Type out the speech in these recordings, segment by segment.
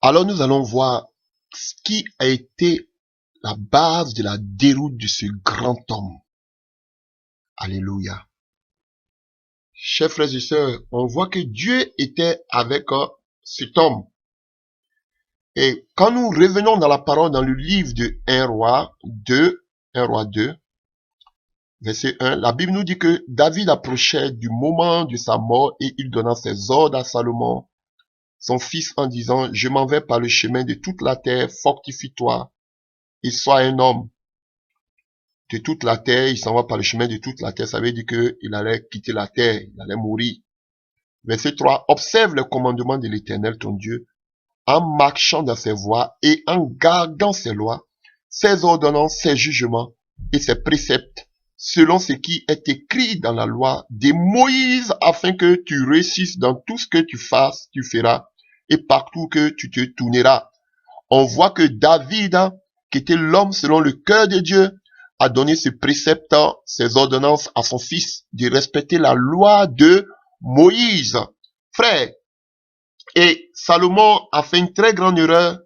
Alors nous allons voir ce qui a été la base de la déroute de ce grand homme. Alléluia. Chers frères et sœurs, on voit que Dieu était avec cet homme. Et quand nous revenons dans la parole dans le livre de 1 roi 2, verset 1, la Bible nous dit que David approchait du moment de sa mort et il donna ses ordres à Salomon, son fils, en disant, je m'en vais par le chemin de toute la terre, fortifie-toi et sois un homme. De toute la terre, il s'en va par le chemin de toute la terre, ça veut dire qu'il allait quitter la terre, il allait mourir. Verset 3, observe le commandement de l'Éternel ton Dieu, en marchant dans ses voies et en gardant ses lois, ses ordonnances, ses jugements et ses préceptes, selon ce qui est écrit dans la loi de Moïse, afin que tu réussisses dans tout ce que tu fasses, tu feras, et partout que tu te tourneras. On voit que David, qui était l'homme selon le cœur de Dieu, a donné ce précepte, ces ordonnances à son fils, de respecter la loi de Moïse. Frère, et Salomon a fait une très grande erreur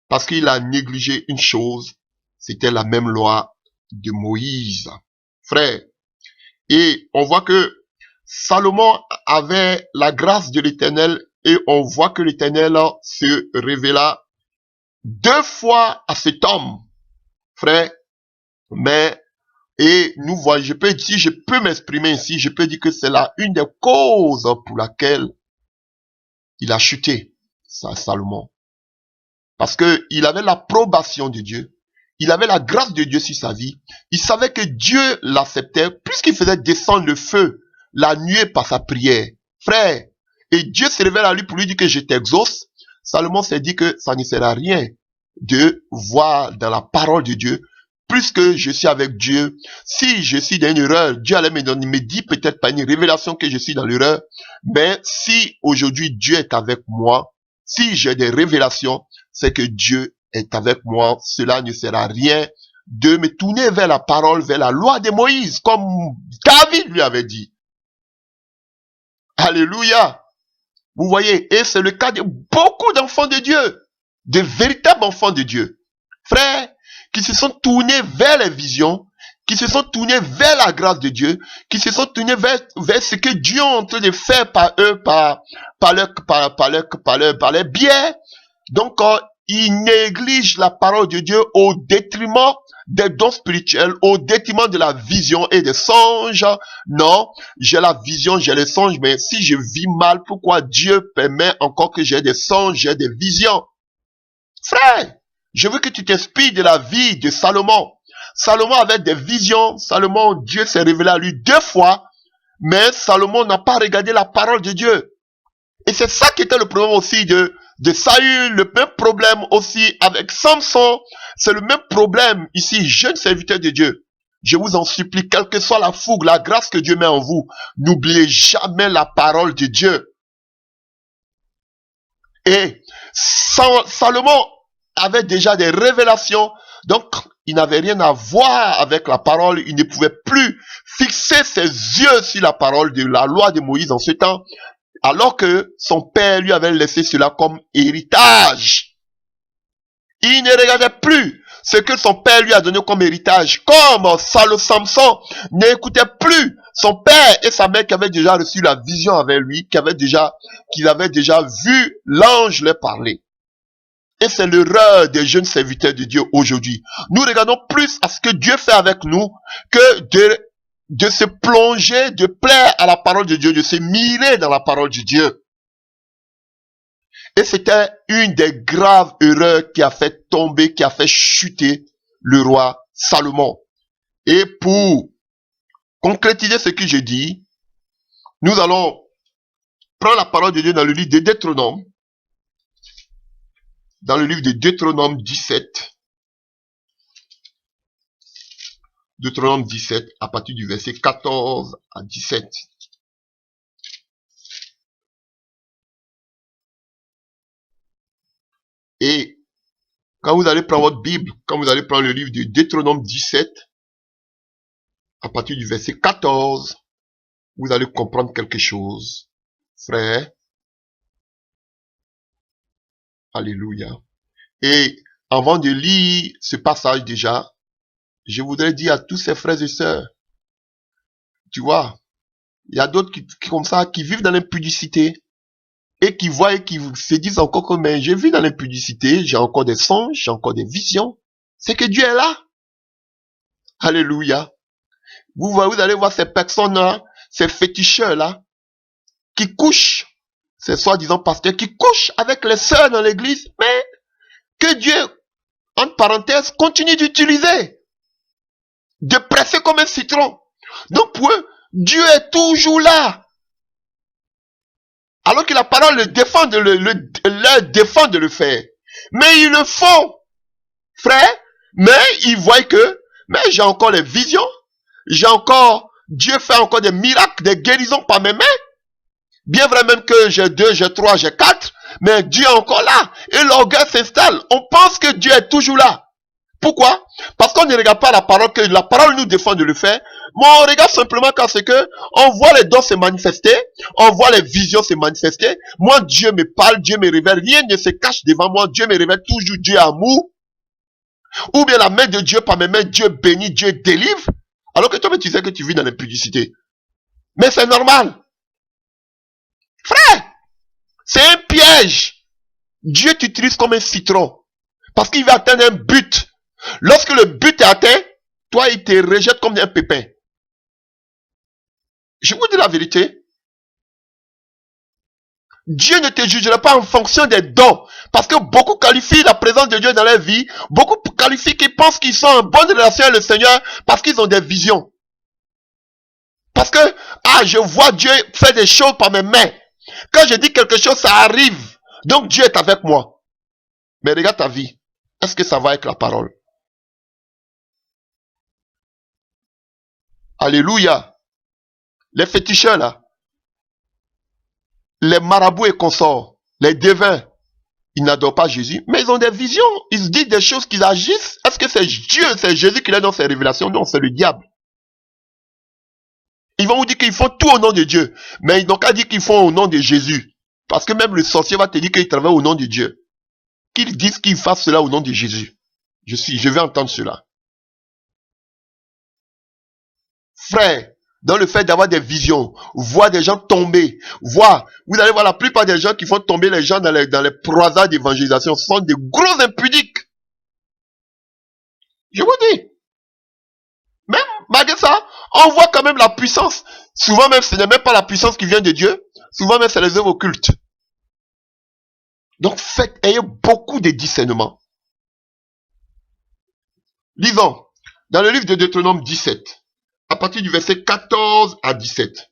parce qu'il a négligé une chose, c'était la même loi de Moïse. Frère, et on voit que Salomon avait la grâce de l'Éternel et on voit que l'Éternel se révéla 2 fois à cet homme. Frère, mais, et nous voyons, si je peux m'exprimer ici, je peux dire que c'est là une des causes pour laquelle il a chuté, ça, Salomon. Parce que il avait l'approbation de Dieu. Il avait la grâce de Dieu sur sa vie. Il savait que Dieu l'acceptait puisqu'il faisait descendre le feu la nuée par sa prière. Frère, et Dieu se révèle à lui pour lui dire que je t'exauce. Salomon s'est dit que ça ne sert à rien de voir dans la parole de Dieu, puisque je suis avec Dieu. Si je suis dans une erreur, Dieu allait me dire peut-être par une révélation que je suis dans l'erreur. Mais si aujourd'hui Dieu est avec moi, si j'ai des révélations, c'est que Dieu est avec moi. Cela ne sert à rien de me tourner vers la parole, vers la loi de Moïse, comme David lui avait dit. Alléluia. Vous voyez, et c'est le cas de beaucoup d'enfants de Dieu, de véritables enfants de Dieu. Frères, qui se sont tournés vers les visions, qui se sont tournés vers la grâce de Dieu, qui se sont tournés vers ce que Dieu est en train de faire par eux, par les biais. Donc, ils négligent la parole de Dieu au détriment des dons spirituels, au détriment de la vision et des songes. Non, j'ai la vision, j'ai les songes, mais si je vis mal, pourquoi Dieu permet encore que j'ai des songes, j'ai des visions? Frère, je veux que tu t'inspires de la vie de Salomon. Salomon avait des visions. Salomon, Dieu s'est révélé à lui 2 fois, mais Salomon n'a pas regardé la parole de Dieu. Et c'est ça qui était le problème aussi de Saül, le même problème aussi avec Samson. C'est le même problème ici, jeune serviteur de Dieu. Je vous en supplie, quelle que soit la fougue, la grâce que Dieu met en vous, n'oubliez jamais la parole de Dieu. Et Salomon avait déjà des révélations, donc il n'avait rien à voir avec la parole, il ne pouvait plus fixer ses yeux sur la parole de la loi de Moïse en ce temps, alors que son père lui avait laissé cela comme héritage. Il ne regardait plus ce que son père lui a donné comme héritage. Comme Samson n'écoutait plus son père et sa mère qui avaient déjà reçu la vision avec lui, qu'il avait déjà vu l'ange leur parler. Et c'est l'erreur des jeunes serviteurs de Dieu aujourd'hui. Nous regardons plus à ce que Dieu fait avec nous que de se plonger, de plaire à la parole de Dieu, de se mirer dans la parole de Dieu. Et c'était une des graves erreurs qui a fait tomber, qui a fait chuter le roi Salomon. Et pour concrétiser ce que je dis, nous allons prendre la parole de Dieu dans le livre de Deutéronome, dans le livre de Deutéronome 17. Deutéronome 17, à partir du verset 14 à 17. Et quand vous allez prendre votre Bible, quand vous allez prendre le livre de Deutéronome 17, à partir du verset 14, vous allez comprendre quelque chose. Frère, Alléluia. Et avant de lire ce passage déjà, je voudrais dire à tous ces frères et sœurs, tu vois, il y a d'autres qui comme ça, qui vivent dans l'impudicité et qui voient et qui se disent encore que mais je vis dans l'impudicité, j'ai encore des songes, j'ai encore des visions. C'est que Dieu est là. Alléluia. Vous voyez, vous allez voir ces personnes-là, ces féticheurs-là, qui couchent, ces soi-disant pasteurs, qui couchent avec les sœurs dans l'église, mais que Dieu, entre parenthèses, continue d'utiliser, de presser comme un citron. Donc pour eux, Dieu est toujours là. Alors que la parole leur défend de le faire. Mais ils le font, frère, mais ils voient que, mais j'ai encore les visions, Dieu fait encore des miracles, des guérisons par mes mains. Bien vrai même que j'ai 2, j'ai 3, j'ai 4, mais Dieu est encore là. Et l'orgueil s'installe. On pense que Dieu est toujours là. Pourquoi? Parce qu'on ne regarde pas la parole, que la parole nous défend de le faire. Mais on regarde simplement quand c'est que on voit les dons se manifester, on voit les visions se manifester. Moi, Dieu me parle, Dieu me révèle, rien ne se cache devant moi. Dieu me révèle toujours, Dieu est amour. Ou bien la main de Dieu par mes mains, Dieu bénit, Dieu délivre. Alors que toi, tu sais que tu vis dans l'impudicité. Mais c'est normal. Frère, c'est un piège. Dieu t'utilise comme un citron. Parce qu'il va atteindre un but. Lorsque le but est atteint, toi, il te rejette comme un pépin. Je vous dis la vérité. Dieu ne te jugera pas en fonction des dons. Parce que beaucoup qualifient la présence de Dieu dans leur vie. Beaucoup qualifient qu'ils pensent qu'ils sont en bonne relation avec le Seigneur parce qu'ils ont des visions. Parce que, je vois Dieu faire des choses par mes mains. Quand je dis quelque chose, ça arrive. Donc Dieu est avec moi. Mais regarde ta vie. Est-ce que ça va avec la parole? Alléluia. Les féticheurs là, les marabouts et consorts, les devins, ils n'adorent pas Jésus, mais ils ont des visions. Ils se disent des choses qu'ils agissent. Est-ce que c'est Dieu, c'est Jésus qui leur donne ces révélations? Non, c'est le diable. Ils vont vous dire qu'ils font tout au nom de Dieu, mais ils n'ont qu'à dire qu'ils font au nom de Jésus. Parce que même le sorcier va te dire qu'il travaille au nom de Dieu. Qu'ils disent qu'ils fassent cela au nom de Jésus. Je vais entendre cela. Frère, dans le fait d'avoir des visions, voir des gens tomber, vous allez voir la plupart des gens qui font tomber les gens dans les croisades d'évangélisation sont des gros impudiques. Je vous dis. Même malgré ça, on voit quand même la puissance. Souvent même, ce n'est même pas la puissance qui vient de Dieu. Souvent même, c'est les œuvres occultes. Donc ayez beaucoup de discernement. Lisons, dans le livre de Deutéronome 17, à partir du verset 14 à 17.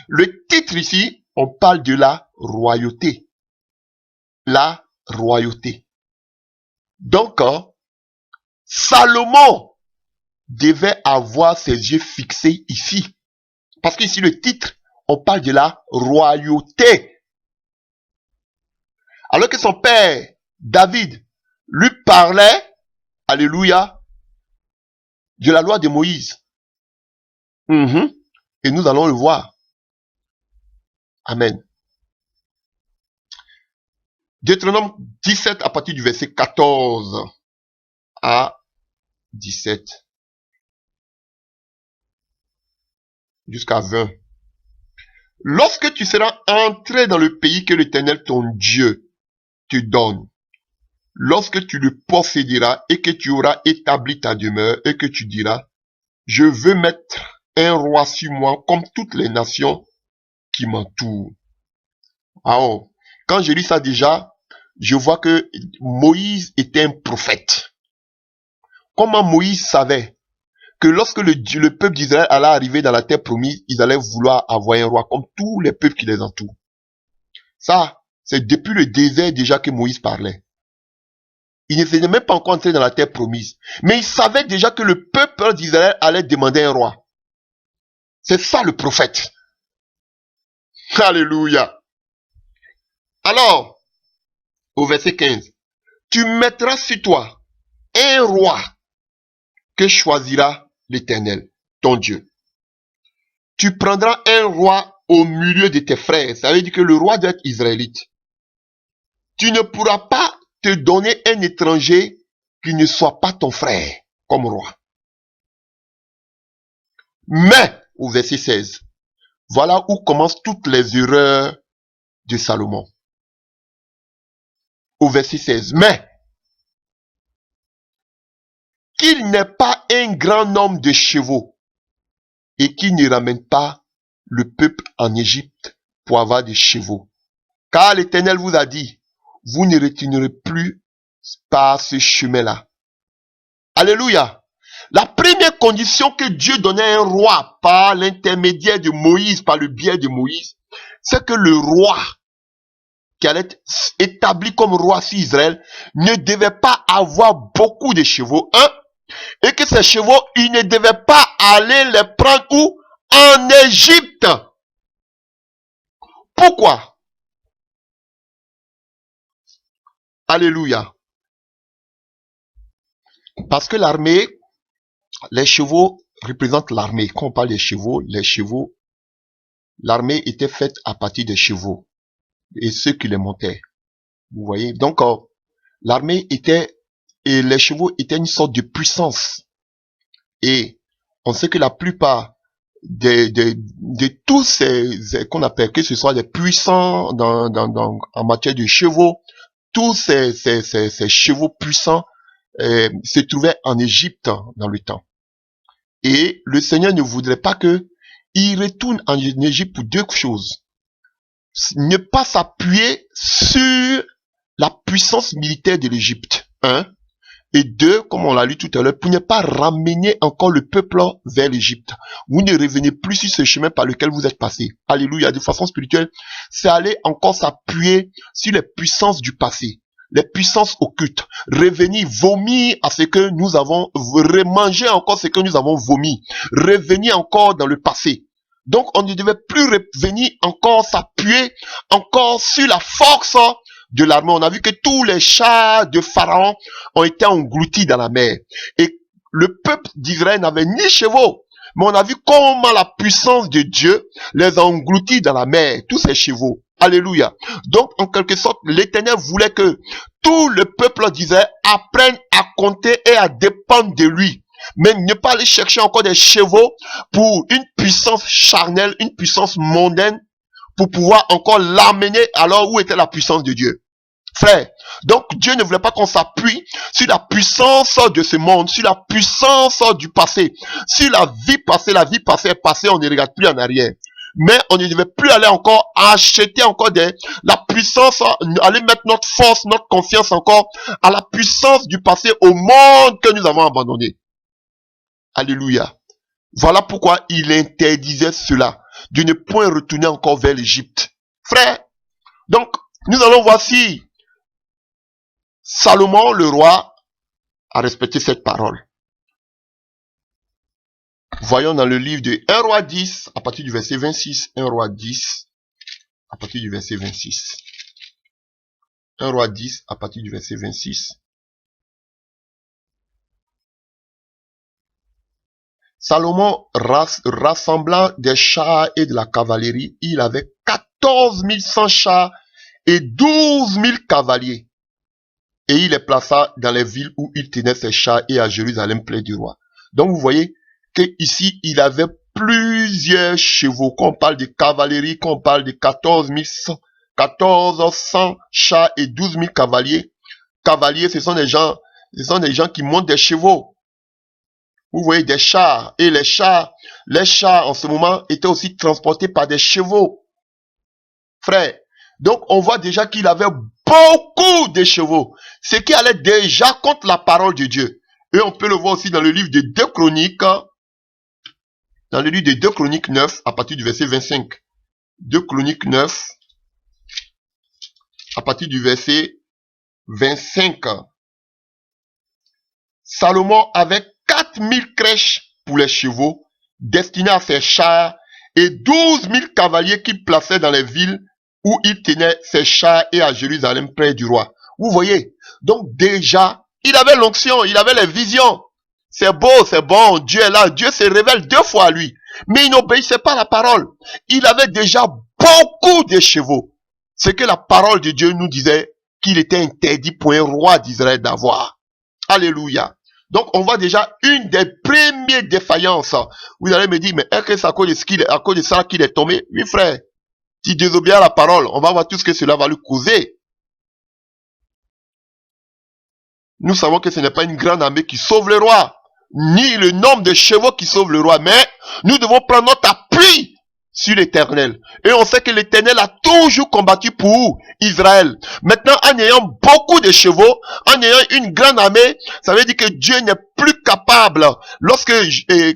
Le titre ici, on parle de la royauté. La royauté. Donc, Salomon devait avoir ses yeux fixés ici. Parce qu'ici, le titre, on parle de la royauté. Alors que son père, David, lui parlait, alléluia, de la loi de Moïse. Et nous allons le voir. Amen. Deutéronome 17 à partir du verset 14 à 17. Jusqu'à 20. Lorsque tu seras entré dans le pays que l'Éternel ton Dieu te donne, lorsque tu le posséderas et que tu auras établi ta demeure et que tu diras, je veux mettre un roi sur moi comme toutes les nations qui m'entourent. Alors, quand je lis ça déjà, je vois que Moïse était un prophète. Comment Moïse savait que lorsque le peuple d'Israël allait arriver dans la terre promise, ils allaient vouloir avoir un roi comme tous les peuples qui les entourent. Ça, c'est depuis le désert déjà que Moïse parlait. Il ne s'était même pas encore entré dans la terre promise. Mais il savait déjà que le peuple d'Israël allait demander un roi. C'est ça le prophète. Alléluia. Alors, au verset 15, tu mettras sur toi un roi que choisira l'Éternel, ton Dieu. Tu prendras un roi au milieu de tes frères. Ça veut dire que le roi doit être israélite. Tu ne pourras pas te donner un étranger qui ne soit pas ton frère comme roi. Mais, au verset 16, voilà où commencent toutes les erreurs de Salomon. Au verset 16, mais qu'il n'est pas un grand nombre de chevaux et qu'il ne ramène pas le peuple en Égypte pour avoir des chevaux. Car l'Éternel vous a dit, vous ne retournerez plus par ce chemin-là. Alléluia. La première condition que Dieu donnait à un roi par l'intermédiaire de Moïse, par le biais de Moïse, c'est que le roi qui allait être établi comme roi sur Israël ne devait pas avoir beaucoup de chevaux, et que ces chevaux, il ne devait pas aller les prendre où? En Égypte. Pourquoi? Alléluia. Parce que l'armée, les chevaux représentent l'armée. Quand on parle des chevaux, l'armée était faite à partir des chevaux et ceux qui les montaient. Vous voyez? Donc, l'armée était, et les chevaux étaient une sorte de puissance. Et on sait que la plupart de tous ces qu'on appelle, que ce soit des puissants en matière de chevaux, tous ces chevaux puissants se trouvaient en Égypte dans le temps. Et le Seigneur ne voudrait pas que il retourne en Égypte pour deux choses. Ne pas s'appuyer sur la puissance militaire de l'Égypte, et deux, comme on l'a lu tout à l'heure, pour ne pas ramener encore le peuple vers l'Égypte. Vous ne revenez plus sur ce chemin par lequel vous êtes passé. Alléluia. De façon spirituelle, c'est aller encore s'appuyer sur les puissances du passé, les puissances occultes. Revenir, vomir à ce que nous avons, remanger encore ce que nous avons vomi. Revenir encore dans le passé. Donc, on ne devait plus revenir encore s'appuyer encore sur la force de l'armée. On a vu que tous les chars de Pharaon ont été engloutis dans la mer. Et le peuple d'Israël n'avait ni chevaux. Mais on a vu comment la puissance de Dieu les a engloutis dans la mer, tous ces chevaux. Alléluia. Donc, en quelque sorte, l'Éternel voulait que tout le peuple d'Israël apprenne à compter et à dépendre de lui. Mais ne pas aller chercher encore des chevaux pour une puissance charnelle, une puissance mondaine, pour pouvoir encore l'amener alors où était la puissance de Dieu. Frère, donc Dieu ne voulait pas qu'on s'appuie sur la puissance de ce monde, sur la puissance du passé, sur la vie passée est passée, on ne regarde plus en arrière. Mais on ne devait plus aller encore acheter encore la puissance, aller mettre notre force, notre confiance encore à la puissance du passé, au monde que nous avons abandonné. Alléluia. Voilà pourquoi il interdisait cela, de ne point retourner encore vers l'Égypte. Frère, donc nous allons voir si Salomon, le roi, a respecté cette parole. Voyons dans le livre de 1 roi 10, à partir du verset 26. 1 roi 10, à partir du verset 26. 1 roi 10, à partir du verset 26. Salomon rassemblant des chars et de la cavalerie, il avait 14 100 chars et 12 000 cavaliers. Et il les plaça dans les villes où il tenait ses chars et à Jérusalem près du roi. Donc vous voyez que ici il avait plusieurs chevaux. Quand on parle de cavalerie, quand on parle de 1400 chars et 12 000 cavaliers. Cavaliers, ce sont des gens qui montent des chevaux. Vous voyez des chars. Et les chars en ce moment étaient aussi transportés par des chevaux. Frère, donc on voit déjà qu'il avait beaucoup de chevaux. Ce qui allait déjà contre la parole de Dieu. Et on peut le voir aussi dans le livre de 2 Chroniques. Dans le livre de 2 Chroniques 9, à partir du verset 25. 2 Chroniques 9, à partir du verset 25. Salomon avait 4000 crèches pour les chevaux, destinées à ses chars, et 12 000 cavaliers qu'il plaçait dans les villes où il tenait ses chars et à Jérusalem près du roi. Vous voyez, donc déjà, il avait l'onction, il avait les visions. C'est beau, c'est bon, Dieu est là, Dieu se révèle 2 fois à lui. Mais il n'obéissait pas à la parole. Il avait déjà beaucoup de chevaux. C'est que la parole de Dieu nous disait qu'il était interdit pour un roi d'Israël d'avoir. Alléluia. Donc, on voit déjà une des premières défaillances. Vous allez me dire, mais est-ce que c'est à cause de ça qu'il est tombé? Oui, frère. Tu désobéis à la parole, on va voir tout ce que cela va lui causer. Nous savons que ce n'est pas une grande armée qui sauve le roi, ni le nombre de chevaux qui sauve le roi, mais nous devons prendre notre appui sur l'Éternel. Et on sait que l'Éternel a toujours combattu pour Israël. Maintenant, en ayant beaucoup de chevaux, en ayant une grande armée, ça veut dire que Dieu n'est plus capable. Lorsque,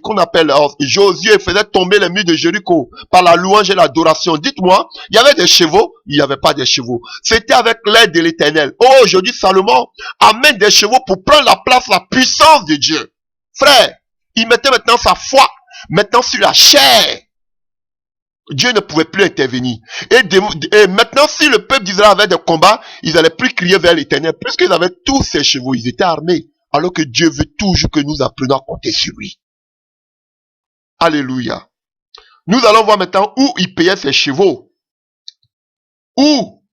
qu'on appelle, Josué faisait tomber les murs de Jéricho par la louange et l'adoration, dites-moi, il y avait des chevaux? Il n'y avait pas de chevaux. C'était avec l'aide de l'Éternel. Oh, aujourd'hui, Salomon amène des chevaux pour prendre la place, la puissance de Dieu. Frère, il mettait maintenant sa foi, maintenant sur la chair. Dieu ne pouvait plus intervenir. Et maintenant, si le peuple d'Israël avait des combats, ils n'allaient plus crier vers l'Éternel. Puisqu'ils avaient tous ces chevaux, ils étaient armés. Alors que Dieu veut toujours que nous apprenions à compter sur lui. Alléluia. Nous allons voir maintenant où il payait ses chevaux. Où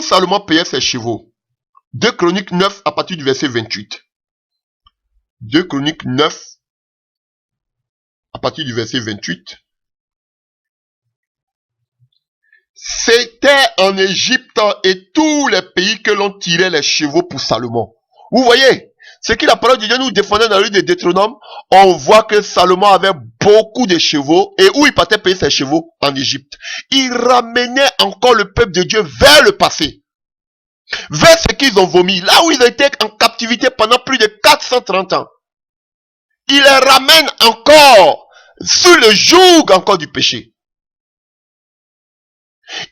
Salomon payait ses chevaux. 2 Chroniques 9 à partir du verset 28. 2 Chroniques 9 à partir du verset 28. C'était en Égypte et tous les pays que l'on tirait les chevaux pour Salomon. Vous voyez, ce que la parole de Dieu nous défendait dans le livre de Deutéronome, on voit que Salomon avait beaucoup de chevaux. Et où il partait payer ses chevaux? En Égypte. Il ramenait encore le peuple de Dieu vers le passé. Vers ce qu'ils ont vomi. Là où ils étaient en captivité pendant plus de 430 ans. Il les ramène encore sous le joug encore du péché.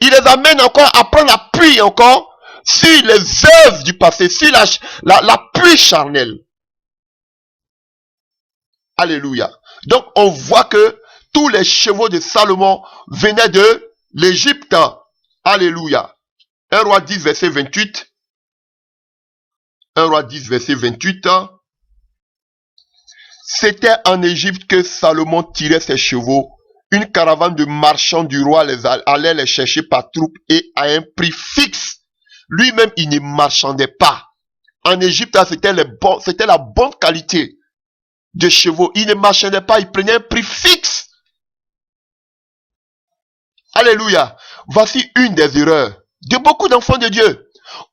Il les amène encore à prendre l'appui encore sur les œuvres du passé, sur l'appui charnel. Alléluia. Donc on voit que tous les chevaux de Salomon venaient de l'Égypte. Alléluia. 1 Roi 10 verset 28. 1 Roi 10 verset 28. C'était en Égypte que Salomon tirait ses chevaux. Une caravane de marchands du roi allait les chercher par troupes et à un prix fixe. Lui-même, il ne marchandait pas. En Égypte, c'était la bonne qualité de chevaux. Il ne marchandait pas, il prenait un prix fixe. Alléluia. Voici une des erreurs de beaucoup d'enfants de Dieu.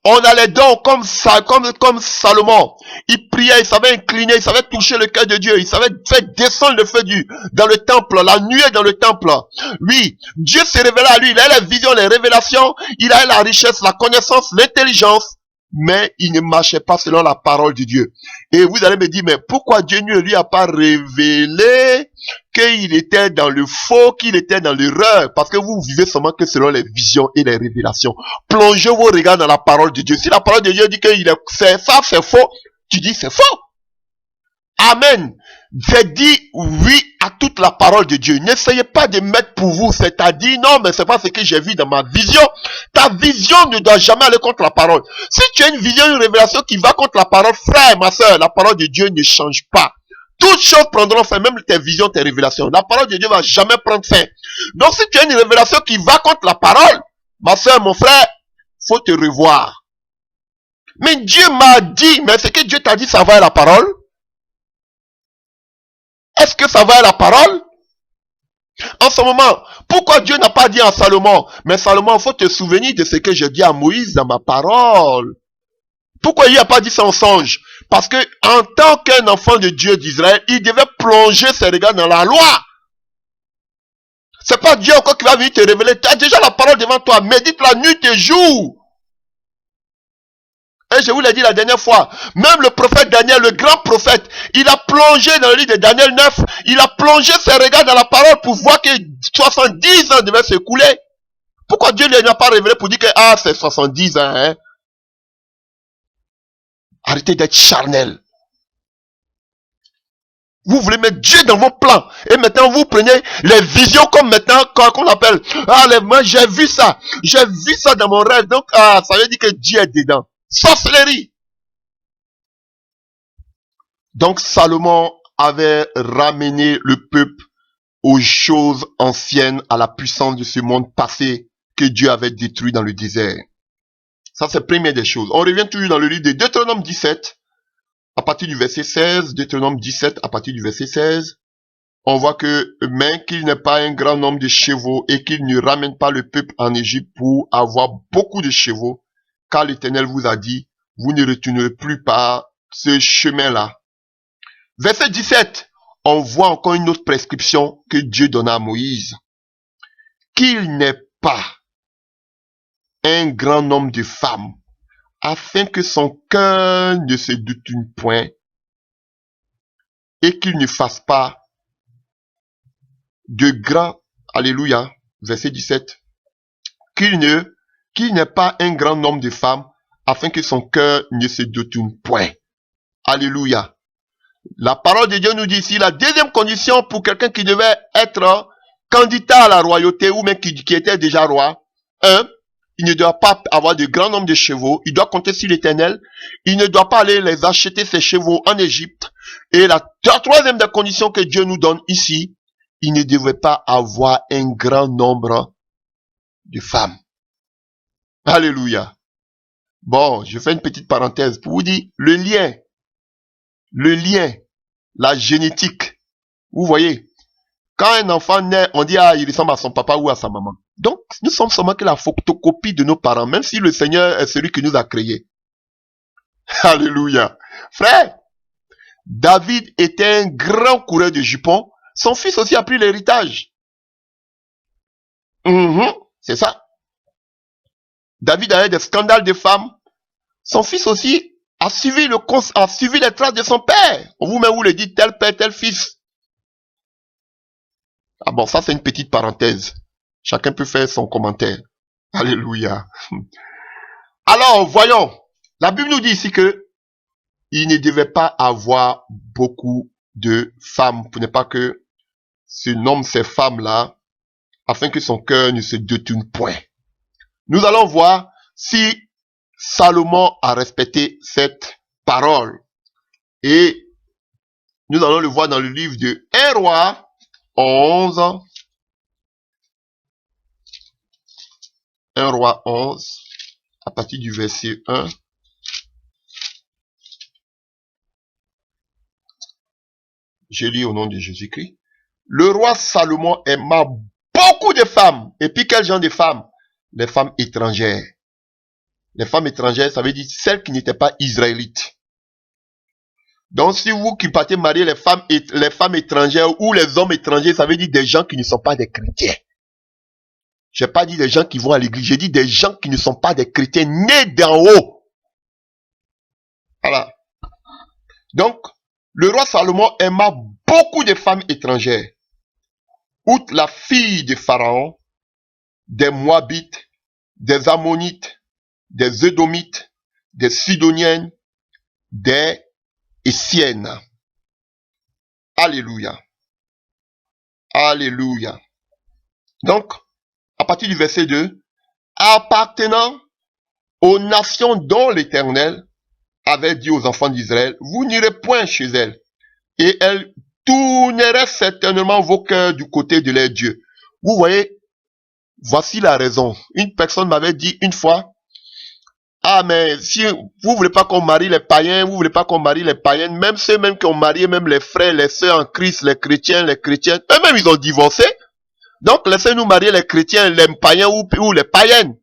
On allait donc comme Salomon. Il priait, il savait incliner, il savait toucher le cœur de Dieu. Il savait faire descendre le feu dans le temple, la nuée dans le temple. Oui, Dieu s'est révélé à lui. Il a les visions, les révélations. Il a la richesse, la connaissance, l'intelligence. Mais il ne marchait pas selon la parole de Dieu. Et vous allez me dire, mais pourquoi Dieu ne lui a pas révélé qu'il était dans le faux, qu'il était dans l'erreur? Parce que vous vivez seulement que selon les visions et les révélations. Plongez vos regards dans la parole de Dieu. Si la parole de Dieu dit que c'est faux, tu dis c'est faux. Amen. J'ai dit oui à toute la parole de Dieu. N'essayez pas de mettre pour vous, c'est-à-dire, non, mais c'est pas ce que j'ai vu dans ma vision. Ta vision ne doit jamais aller contre la parole. Si tu as une vision, une révélation qui va contre la parole, frère, ma soeur, la parole de Dieu ne change pas. Toutes choses prendront fin, même tes visions, tes révélations. La parole de Dieu va jamais prendre fin. Donc si tu as une révélation qui va contre la parole, ma soeur, mon frère, faut te revoir. Mais Dieu m'a dit, mais ce que Dieu t'a dit, ça va à la parole? Est-ce que ça va à la parole? En ce moment, pourquoi Dieu n'a pas dit à Salomon, mais Salomon, il faut te souvenir de ce que j'ai dit à Moïse dans ma parole. Pourquoi il n'a pas dit ça en songe? Parce que en tant qu'un enfant de Dieu d'Israël, il devait plonger ses regards dans la loi. C'est pas Dieu encore qui va venir te révéler. Tu as déjà la parole devant toi. Médite la nuit et jour. Et je vous l'ai dit la dernière fois, même le prophète Daniel, le grand prophète, il a plongé dans le livre de Daniel 9, il a plongé ses regards dans la parole pour voir que 70 ans devaient s'écouler. Pourquoi Dieu ne l'a pas révélé pour dire que c'est 70 ans, hein? Arrêtez d'être charnel. Vous voulez mettre Dieu dans vos plans. Et maintenant, vous prenez les visions comme maintenant, qu'on appelle. Moi, j'ai vu ça dans mon rêve. Donc, ça veut dire que Dieu est dedans. Sorcellerie. Donc Salomon avait ramené le peuple aux choses anciennes, à la puissance de ce monde passé que Dieu avait détruit dans le désert. Ça, c'est première des choses. On revient toujours dans le livre de Deutéronome 17, à partir du verset 16. Deutéronome 17, à partir du verset 16. On voit que, mais qu'il n'ait pas un grand nombre de chevaux et qu'il ne ramène pas le peuple en Égypte pour avoir beaucoup de chevaux, car l'Éternel vous a dit, vous ne retournerez plus par ce chemin-là. Verset 17, on voit encore une autre prescription que Dieu donna à Moïse. Qu'il n'ait pas un grand nombre de femmes, afin que son cœur ne se détourne point et qu'il ne fasse pas de grands, alléluia, verset 17, qu'il n'ait pas un grand nombre de femmes, afin que son cœur ne se détourne point. Alléluia. La parole de Dieu nous dit ici, la deuxième condition pour quelqu'un qui devait être candidat à la royauté, ou même qui était déjà roi, il ne doit pas avoir de grand nombre de chevaux, il doit compter sur l'Éternel, il ne doit pas aller les acheter ses chevaux en Égypte, et la troisième des conditions que Dieu nous donne ici, il ne devait pas avoir un grand nombre de femmes. Alléluia. Bon, je fais une petite parenthèse pour vous dire le lien, la génétique. Vous voyez, quand un enfant naît, on dit, ah, il ressemble à son papa ou à sa maman. Donc, nous sommes seulement que la photocopie de nos parents, même si le Seigneur est celui qui nous a créés. Alléluia. Frère, David était un grand coureur de jupons. Son fils aussi a pris l'héritage. C'est ça. David avait des scandales de femmes. Son fils aussi a suivi les traces de son père. Vous-même, vous le dites, tel père, tel fils. Ah bon, ça c'est une petite parenthèse. Chacun peut faire son commentaire. Alléluia. Alors, voyons. La Bible nous dit ici que il ne devait pas avoir beaucoup de femmes, pour ne pas que se nomme ces femmes-là, afin que son cœur ne se détourne point. Nous allons voir si Salomon a respecté cette parole. Et nous allons le voir dans le livre de 1 Roi 11. 1 Roi 11, à partir du verset 1. Je lis au nom de Jésus-Christ. Le roi Salomon aima beaucoup de femmes. Et puis quel genre de femmes? Les femmes étrangères. Les femmes étrangères, ça veut dire celles qui n'étaient pas israélites. Donc si vous qui partez marier les femmes étrangères ou les hommes étrangers, ça veut dire des gens qui ne sont pas des chrétiens. Je n'ai pas dit des gens qui vont à l'église, j'ai dit des gens qui ne sont pas des chrétiens nés d'en haut. Voilà. Donc, le roi Salomon aima beaucoup de femmes étrangères. Outre la fille de Pharaon, des Moabites, des Ammonites, des Édomites, des Sidoniennes, des Essiennes. Alléluia. Alléluia. Donc, à partir du verset 2, appartenant aux nations dont l'Éternel avait dit aux enfants d'Israël, vous n'irez point chez elles, et elles tourneraient certainement vos cœurs du côté de leur Dieu. Vous voyez, voici la raison. Une personne m'avait dit une fois, ah mais si vous voulez pas qu'on marie les païens, vous voulez pas qu'on marie les païennes, même ceux même qui ont marié, même les frères, les sœurs en Christ, les chrétiennes, eux-mêmes ils ont divorcé. Donc laissez-nous marier les chrétiens, les païens ou les païennes.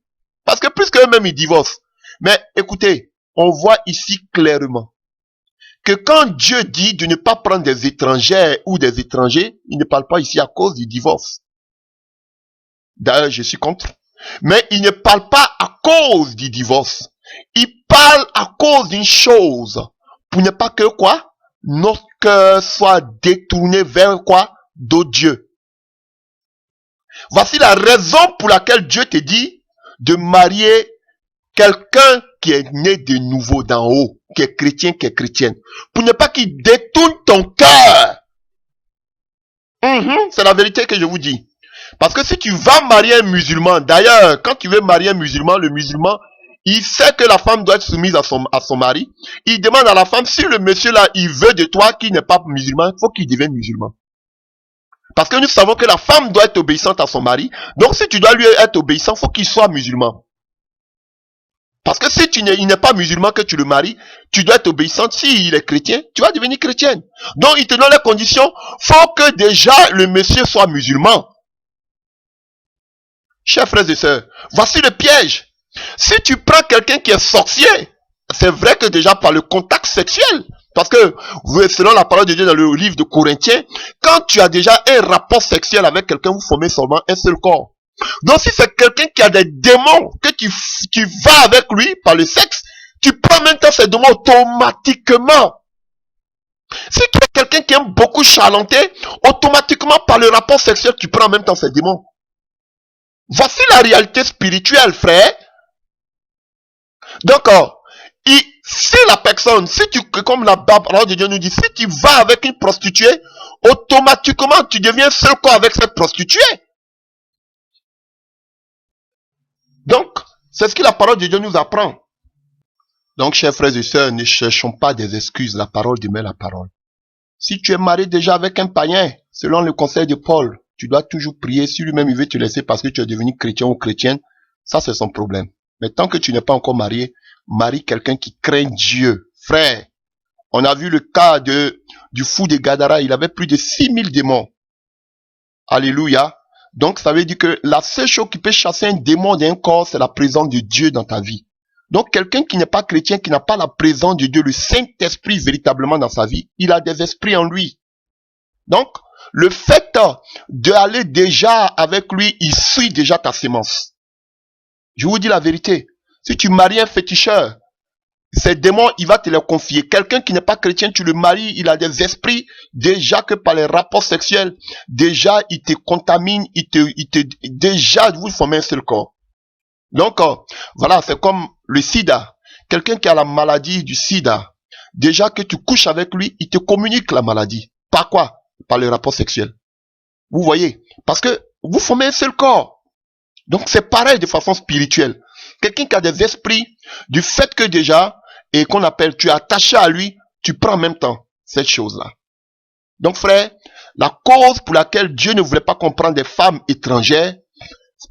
Parce que plus qu'eux-mêmes ils divorcent. Mais écoutez, on voit ici clairement que quand Dieu dit de ne pas prendre des étrangères ou des étrangers, il ne parle pas ici à cause du divorce. D'ailleurs, je suis contre. Mais il ne parle pas à cause du divorce. Il parle à cause d'une chose. Pour ne pas que quoi? Notre cœur soit détourné vers quoi? D'autres dieux. Voici la raison pour laquelle Dieu te dit de marier quelqu'un qui est né de nouveau d'en haut, qui est chrétien, qui est chrétienne. Pour ne pas qu'il détourne ton cœur. C'est la vérité que je vous dis. Parce que si tu vas marier un musulman, d'ailleurs, quand tu veux marier un musulman, le musulman, il sait que la femme doit être soumise à son mari. Il demande à la femme, si le monsieur là, il veut de toi qui n'est pas musulman, il faut qu'il devienne musulman. Parce que nous savons que la femme doit être obéissante à son mari. Donc si tu dois lui être obéissant, il faut qu'il soit musulman. Parce que si il n'est pas musulman que tu le maries, tu dois être obéissante. S'il est chrétien, tu vas devenir chrétienne. Donc, il te donne les conditions. Faut que déjà le monsieur soit musulman. Chers frères et sœurs, voici le piège. Si tu prends quelqu'un qui est sorcier, c'est vrai que déjà par le contact sexuel, parce que selon la parole de Dieu dans le livre de Corinthiens, quand tu as déjà un rapport sexuel avec quelqu'un, vous formez seulement un seul corps. Donc si c'est quelqu'un qui a des démons, que tu vas avec lui par le sexe, tu prends en même temps ces démons automatiquement. Si tu es quelqu'un qui aime beaucoup charlanter, automatiquement par le rapport sexuel, tu prends en même temps ces démons. Voici la réalité spirituelle, frère. Donc, si la personne, comme la parole de Dieu nous dit, si tu vas avec une prostituée, automatiquement tu deviens seul corps avec cette prostituée. Donc, c'est ce que la parole de Dieu nous apprend. Donc, chers frères et sœurs, ne cherchons pas des excuses. La parole demeure la parole. Si tu es marié déjà avec un païen, selon le conseil de Paul, tu dois toujours prier. Si lui-même il veut te laisser parce que tu es devenu chrétien ou chrétienne, ça c'est son problème. Mais tant que tu n'es pas encore marié, marie quelqu'un qui craint Dieu. Frère, on a vu le cas du fou de Gadara, il avait plus de 6000 démons. Alléluia. Donc ça veut dire que la seule chose qui peut chasser un démon d'un corps, c'est la présence de Dieu dans ta vie. Donc quelqu'un qui n'est pas chrétien, qui n'a pas la présence de Dieu, le Saint-Esprit véritablement dans sa vie, il a des esprits en lui. Donc, le fait d'aller déjà avec lui, il suit déjà ta sémence. Je vous dis la vérité. Si tu maries un féticheur, ces démons, il va te les confier. Quelqu'un qui n'est pas chrétien, tu le maries, il a des esprits, déjà que par les rapports sexuels, déjà il te contamine, déjà vous formez un seul corps. Donc, voilà, c'est comme le sida. Quelqu'un qui a la maladie du sida, déjà que tu couches avec lui, il te communique la maladie. Par quoi? Par le rapport sexuel. Vous voyez? Parce que vous formez un seul corps. Donc, c'est pareil de façon spirituelle. Quelqu'un qui a des esprits, du fait que déjà, et qu'on appelle, tu es attaché à lui, tu prends en même temps cette chose-là. Donc, frère, la cause pour laquelle Dieu ne voulait pas comprendre des femmes étrangères,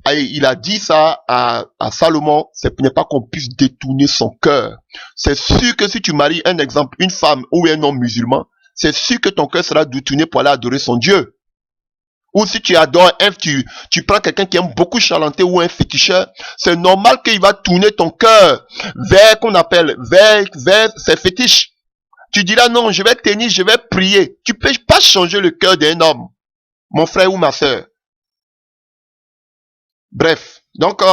il a dit ça à Salomon, c'est pour ne pas qu'on puisse détourner son cœur. C'est sûr que si tu maries un exemple, une femme ou un homme musulman, c'est sûr que ton cœur sera détourné pour aller adorer son Dieu. Ou si tu adores, tu prends quelqu'un qui aime beaucoup chanter ou un féticheur, c'est normal qu'il va tourner ton cœur vers, qu'on appelle, vers ses fétiches. Tu diras non, je vais tenir, je vais prier. Tu peux pas changer le cœur d'un homme, mon frère ou ma soeur. Bref, donc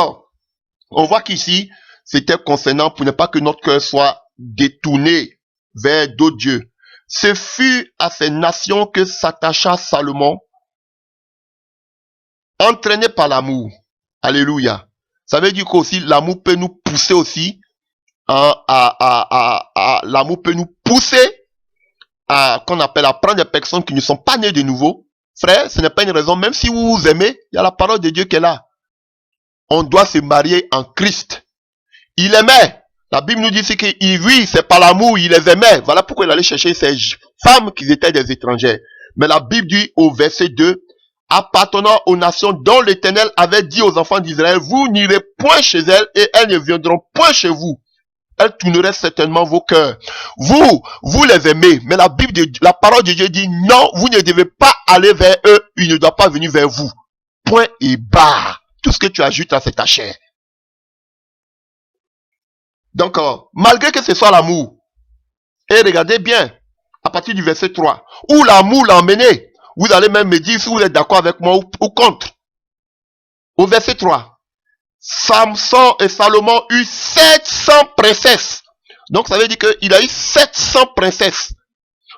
on voit qu'ici, c'était concernant pour ne pas que notre cœur soit détourné vers d'autres dieux. Ce fut à ces nations que s'attacha Salomon, entraîné par l'amour. Alléluia. Ça veut dire qu'aussi l'amour peut nous pousser aussi l'amour peut nous pousser qu'on appelle à prendre des personnes qui ne sont pas nées de nouveau. Frère, ce n'est pas une raison, même si vous vous aimez, il y a la parole de Dieu qui est là. On doit se marier en Christ. Il aimait. La Bible nous dit que oui, c'est par l'amour, il les aimait. Voilà pourquoi il allait chercher ces femmes qui étaient des étrangères. Mais la Bible dit au verset 2, appartenant aux nations dont l'Éternel avait dit aux enfants d'Israël, vous n'irez point chez elles et elles ne viendront point chez vous. Elles tourneraient certainement vos cœurs. Vous les aimez, mais la parole de Dieu dit non, vous ne devez pas aller vers eux, ils ne doivent pas venir vers vous. Point et barre. Tout ce que tu ajoutes à c'est ta chair. Donc, malgré que ce soit l'amour, et regardez bien, à partir du verset 3, où l'amour l'a emmené, vous allez même me dire si vous êtes d'accord avec moi ou contre. Au verset 3, Samson et Salomon eurent 700 princesses. Donc, ça veut dire qu'il a eu 700 princesses.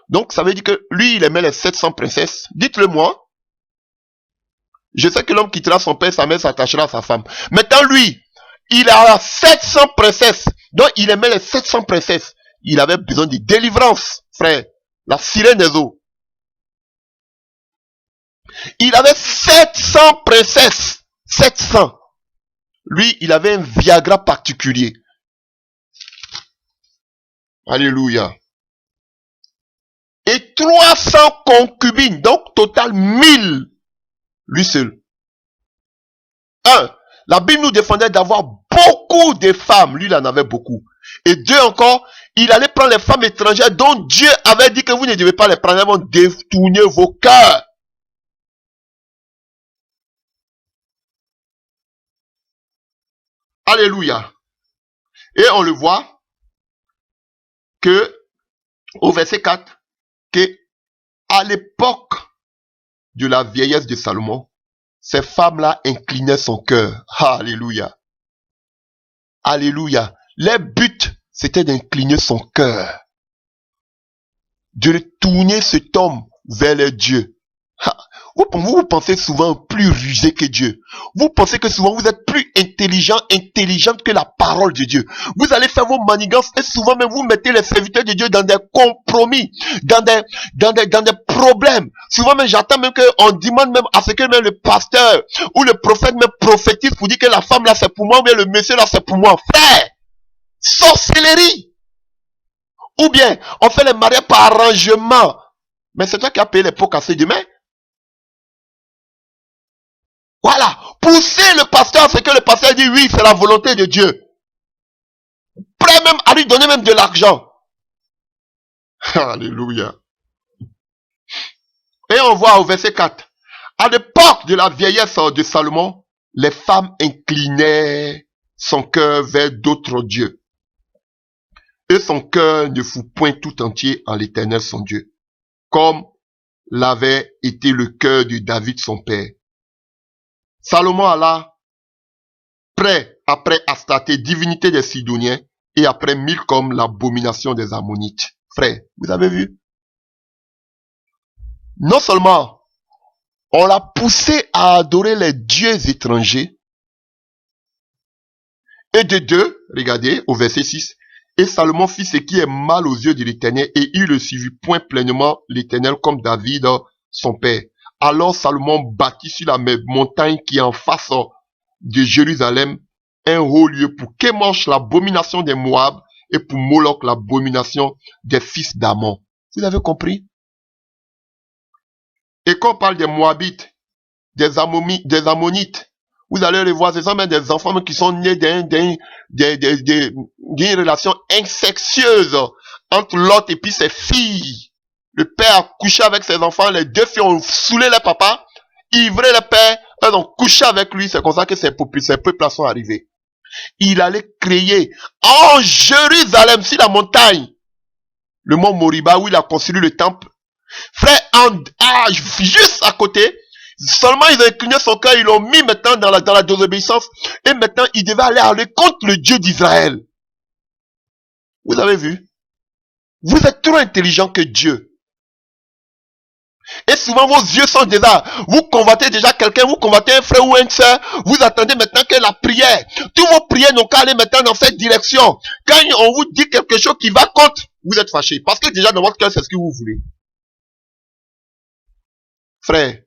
Donc, ça veut dire que lui, il aimait les 700 princesses. Dites-le moi. Je sais que l'homme quittera son père, sa mère s'attachera à sa femme. Maintenant, lui, il a 700 princesses. Donc, il aimait les 700 princesses. Il avait besoin de délivrance, frère. La sirène des eaux. Il avait 700 princesses. 700. Lui, il avait un Viagra particulier. Alléluia. Et 300 concubines. Donc, total 1000. Lui seul. La Bible nous défendait d'avoir beaucoup beaucoup de femmes. Lui, il en avait beaucoup. Et deux encore, il allait prendre les femmes étrangères dont Dieu avait dit que vous ne devez pas les prendre. Elles vont détourner vos cœurs. Alléluia. Et on le voit que au verset 4, que à l'époque de la vieillesse de Salomon, ces femmes-là inclinaient son cœur. Alléluia. Alléluia. Leur but, c'était d'incliner son cœur. De tourner cet homme vers le Dieu. Vous pensez souvent plus rusé que Dieu. Vous pensez que souvent vous êtes plus intelligente que la parole de Dieu. Vous allez faire vos manigances et souvent même vous mettez les serviteurs de Dieu dans des compromis, dans des problèmes. Souvent même j'attends même qu'on demande même à ce que même le pasteur ou le prophète même prophétise pour dire que la femme là c'est pour moi ou bien le monsieur là c'est pour moi. Frère, sorcellerie. Ou bien on fait les mariages par arrangement. Mais c'est toi qui as payé les pots cassés demain. Voilà, poussez le pasteur à ce que le pasteur dit oui, c'est la volonté de Dieu. Prêt même à lui donner même de l'argent. Alléluia. Et on voit au verset 4. À l'époque de la vieillesse de Salomon, les femmes inclinaient son cœur vers d'autres dieux. Et son cœur ne fut point tout entier en l'Éternel son Dieu, comme l'avait été le cœur de David son père. Salomon alla près après Astarté, divinité des Sidoniens, et après Milcom, l'abomination des Ammonites. Frère, vous avez vu? Non seulement on l'a poussé à adorer les dieux étrangers, et de deux, regardez au verset 6, et Salomon fit ce qui est mal aux yeux de l'Éternel, et il ne suivit point pleinement l'Éternel comme David, son père. Alors Salomon bâtit sur la montagne qui est en face de Jérusalem un haut lieu pour Kémosh, l'abomination des Moab, et pour Moloch, l'abomination des fils d'Ammon. Vous avez compris? Et quand on parle des Moabites, des Ammonites, vous allez les voir, ce sont même des enfants qui sont nés d'une relation incestueuse entre Lot et puis ses filles. Le père a couché avec ses enfants, les deux filles ont saoulé le papa, ivré le père, elles ont couché avec lui, c'est comme ça que ces peuples sont arrivés. Il allait créer en Jérusalem, sur la montagne, le mont Moriba, où il a construit le temple. Frère, juste à côté, seulement ils ont incliné son cœur, ils l'ont mis maintenant dans la désobéissance, et maintenant il devait aller contre le Dieu d'Israël. Vous avez vu? Vous êtes trop intelligent que Dieu. Et souvent vos yeux sont déjà, vous convoitez déjà quelqu'un, vous convoitez un frère ou une soeur, vous attendez maintenant que la prière, tous vos prières n'ont qu'à aller maintenant dans cette direction. Quand on vous dit quelque chose qui va contre, vous êtes fâché. Parce que déjà dans votre cœur, c'est ce que vous voulez. Frère,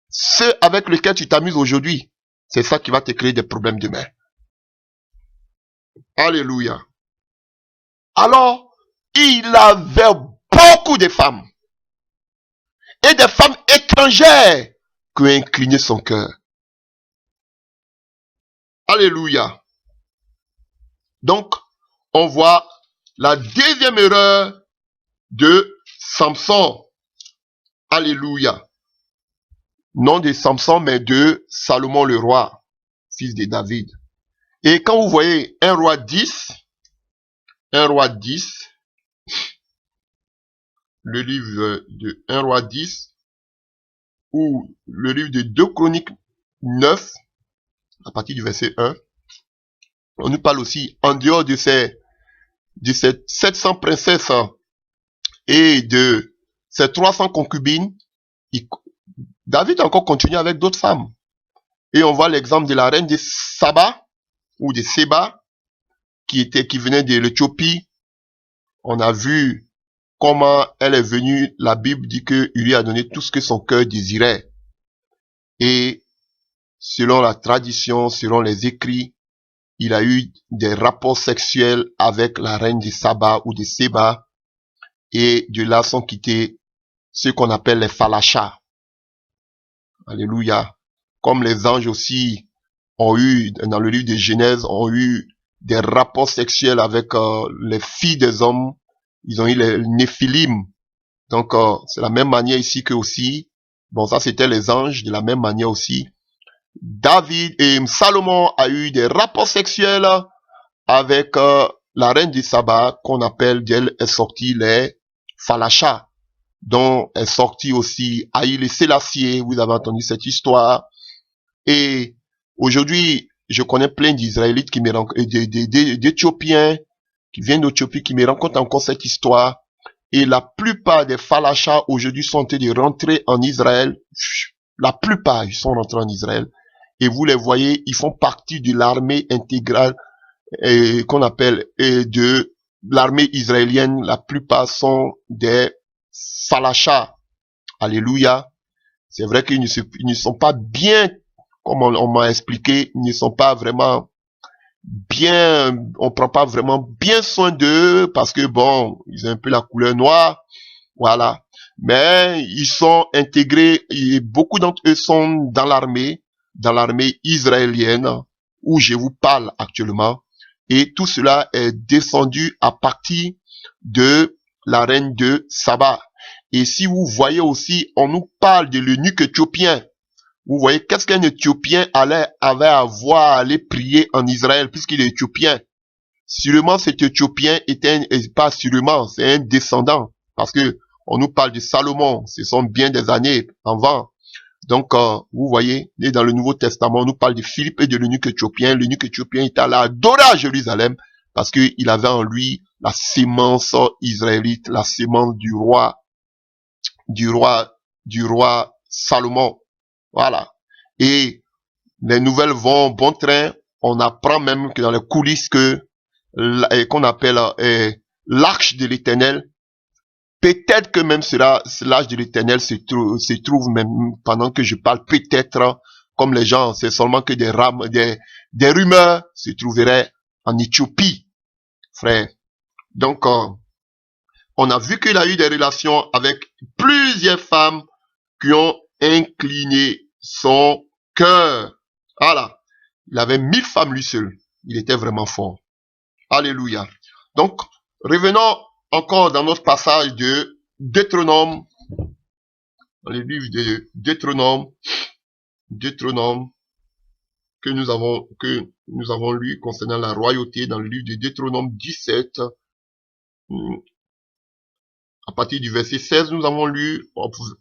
ce avec lequel tu t'amuses aujourd'hui, c'est ça qui va te créer des problèmes demain. Alléluia. Alors, il avait beaucoup de femmes. Et des femmes étrangères qui ont incliné son cœur. Alléluia. Donc, on voit la deuxième erreur de Samson. Alléluia. Non de Samson, mais de Salomon le roi, fils de David. Et quand vous voyez 1 roi 10, le livre de 1 roi 10, ou le livre de 2 Chroniques 9, à partir du verset 1, on nous parle aussi, en dehors de ces 700 princesses et de ces 300 concubines, David a encore continué avec d'autres femmes. Et on voit l'exemple de la reine de Saba, ou de Séba, qui venait de l'Éthiopie. On a vu comment elle est venue. La Bible dit qu'il lui a donné tout ce que son cœur désirait. Et selon la tradition, selon les écrits, il a eu des rapports sexuels avec la reine de Saba ou de Séba. Et de là sont quittés ce qu'on appelle les Falachas. Alléluia. Comme les anges aussi ont eu, dans le livre de Genèse, ont eu des rapports sexuels avec les filles des hommes. Ils ont eu les Néphilim. Donc, c'est la même manière ici que aussi. Bon, ça, c'était les anges. De la même manière aussi, David et Salomon a eu des rapports sexuels avec la reine du sabbat, qu'on appelle, d'elle est sorti les Falachas, dont est sorti aussi Haïlé Sélassié. Vous avez entendu cette histoire. Et aujourd'hui, je connais plein d'Israélites qui me rencontrent, d'Éthiopiens qui viennent d'Éthiopie, qui me rencontrent encore cette histoire. Et la plupart des Falachas aujourd'hui sont en train de rentrer en Israël. La plupart, ils sont rentrés en Israël. Et vous les voyez, ils font partie de l'armée intégrale qu'on appelle de l'armée israélienne. La plupart sont des Falachas. Alléluia. C'est vrai qu'ils ne sont pas bien, comme on m'a expliqué, ils ne sont pas vraiment bien, on prend pas vraiment bien soin d'eux parce que bon, ils ont un peu la couleur noire, voilà. Mais ils sont intégrés et beaucoup d'entre eux sont dans l'armée israélienne où je vous parle actuellement. Et tout cela est descendu à partir de la reine de Saba. Et si vous voyez aussi, on nous parle de l'eunuque éthiopien. Vous voyez, qu'est-ce qu'un Éthiopien avait à voir à aller prier en Israël puisqu'il est éthiopien? Sûrement cet Éthiopien était pas sûrement, c'est un descendant. Parce que on nous parle de Salomon, ce sont bien des années avant. Donc, vous voyez, et dans le Nouveau Testament, on nous parle de Philippe et de l'eunuque éthiopien. L'eunuque éthiopien était allé adorer à Jérusalem parce qu'il avait en lui la sémence israélite, la sémence du roi Salomon. Voilà. Et les nouvelles vont bon train. On apprend même que dans les coulisses qu'on appelle l'arche de l'Éternel. Peut-être que même l'arche de l'Éternel se trouve même pendant que je parle. Peut-être, comme les gens, c'est seulement que des rumeurs se trouveraient en Éthiopie, frère. Donc, on a vu qu'il a eu des relations avec plusieurs femmes qui ont incliné son cœur. Voilà. Il avait 1000 femmes lui seul. Il était vraiment fort. Alléluia. Donc, revenons encore dans notre passage de Deutéronome. Dans le livre de Deutéronome que nous avons lu concernant la royauté dans le livre de Deutéronome 17. À partir du verset 16, nous avons lu,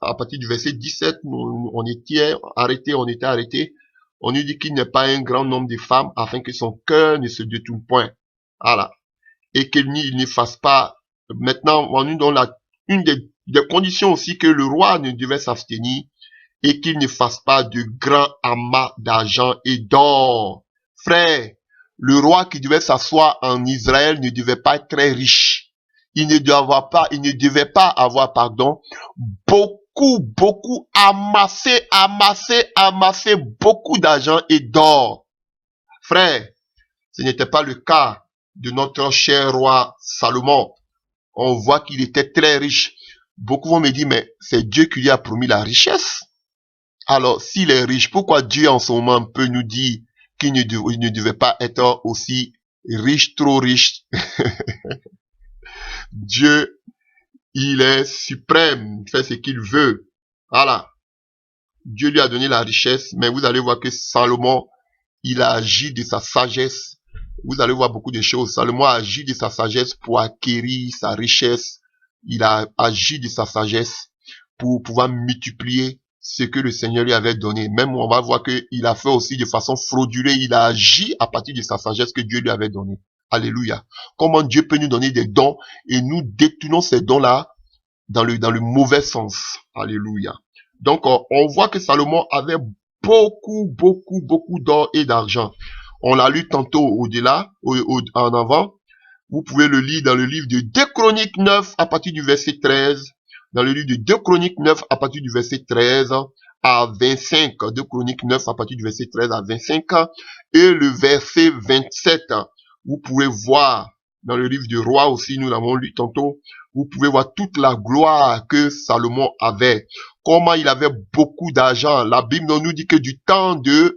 à partir du verset 17, on était arrêté. On nous dit qu'il n'y a pas un grand nombre de femmes afin que son cœur ne se détourne point. Voilà. Et qu'il ne fasse pas. Maintenant, on nous donne une des conditions aussi que le roi ne devait s'abstenir et qu'il ne fasse pas de grands amas d'argent et d'or. Frère, le roi qui devait s'asseoir en Israël ne devait pas être très riche. Il ne devait pas avoir, beaucoup amassé beaucoup d'argent et d'or. Frère, ce n'était pas le cas de notre cher roi Salomon. On voit qu'il était très riche. Beaucoup vont me dire, mais c'est Dieu qui lui a promis la richesse. Alors, s'il est riche, pourquoi Dieu en ce moment peut nous dire qu'il ne devait pas être aussi riche, trop riche? Dieu, il est suprême, il fait ce qu'il veut. Voilà. Dieu lui a donné la richesse, mais vous allez voir que Salomon, il a agi de sa sagesse. Vous allez voir beaucoup de choses. Salomon a agi de sa sagesse pour acquérir sa richesse. Il a agi de sa sagesse pour pouvoir multiplier ce que le Seigneur lui avait donné. Même on va voir qu'il a fait aussi de façon frauduleuse. Il a agi à partir de sa sagesse que Dieu lui avait donnée. Alléluia. Comment Dieu peut nous donner des dons et nous détournons ces dons-là dans le mauvais sens. Alléluia. Donc, on voit que Salomon avait beaucoup d'or et d'argent. On l'a lu tantôt au-delà, en avant. Vous pouvez le lire dans le livre de 2 Chroniques 9 à partir du verset 13. Dans le livre de 2 Chroniques 9 à partir du verset 13 à 25. 2 Chroniques 9 à partir du verset 13 à 25. Et le verset 27. Vous pouvez voir dans le livre du roi aussi, nous l'avons lu tantôt. Vous pouvez voir toute la gloire que Salomon avait. Comment il avait beaucoup d'argent. La Bible nous dit que du temps de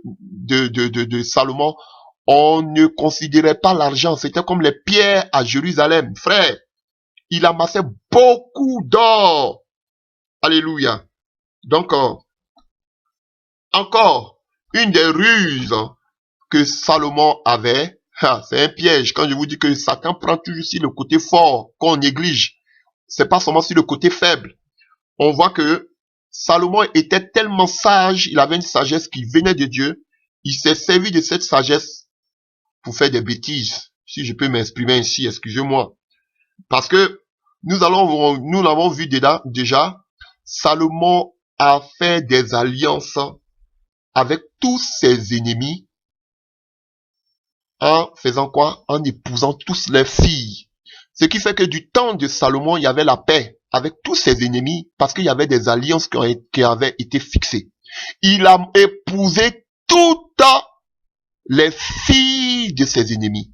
Salomon, on ne considérait pas l'argent. C'était comme les pierres à Jérusalem. Frère, il amassait beaucoup d'or. Alléluia. Donc, encore, une des ruses que Salomon avait, c'est un piège. Quand je vous dis que Satan prend toujours sur le côté fort qu'on néglige, c'est pas seulement sur le côté faible. On voit que Salomon était tellement sage, il avait une sagesse qui venait de Dieu. Il s'est servi de cette sagesse pour faire des bêtises. Si je peux m'exprimer ainsi, excusez-moi. Parce que nous l'avons vu déjà, Salomon a fait des alliances avec tous ses ennemis en faisant quoi? En épousant tous leurs filles. Ce qui fait que du temps de Salomon, il y avait la paix avec tous ses ennemis parce qu'il y avait des alliances qui avaient été fixées. Il a épousé toutes les filles de ses ennemis.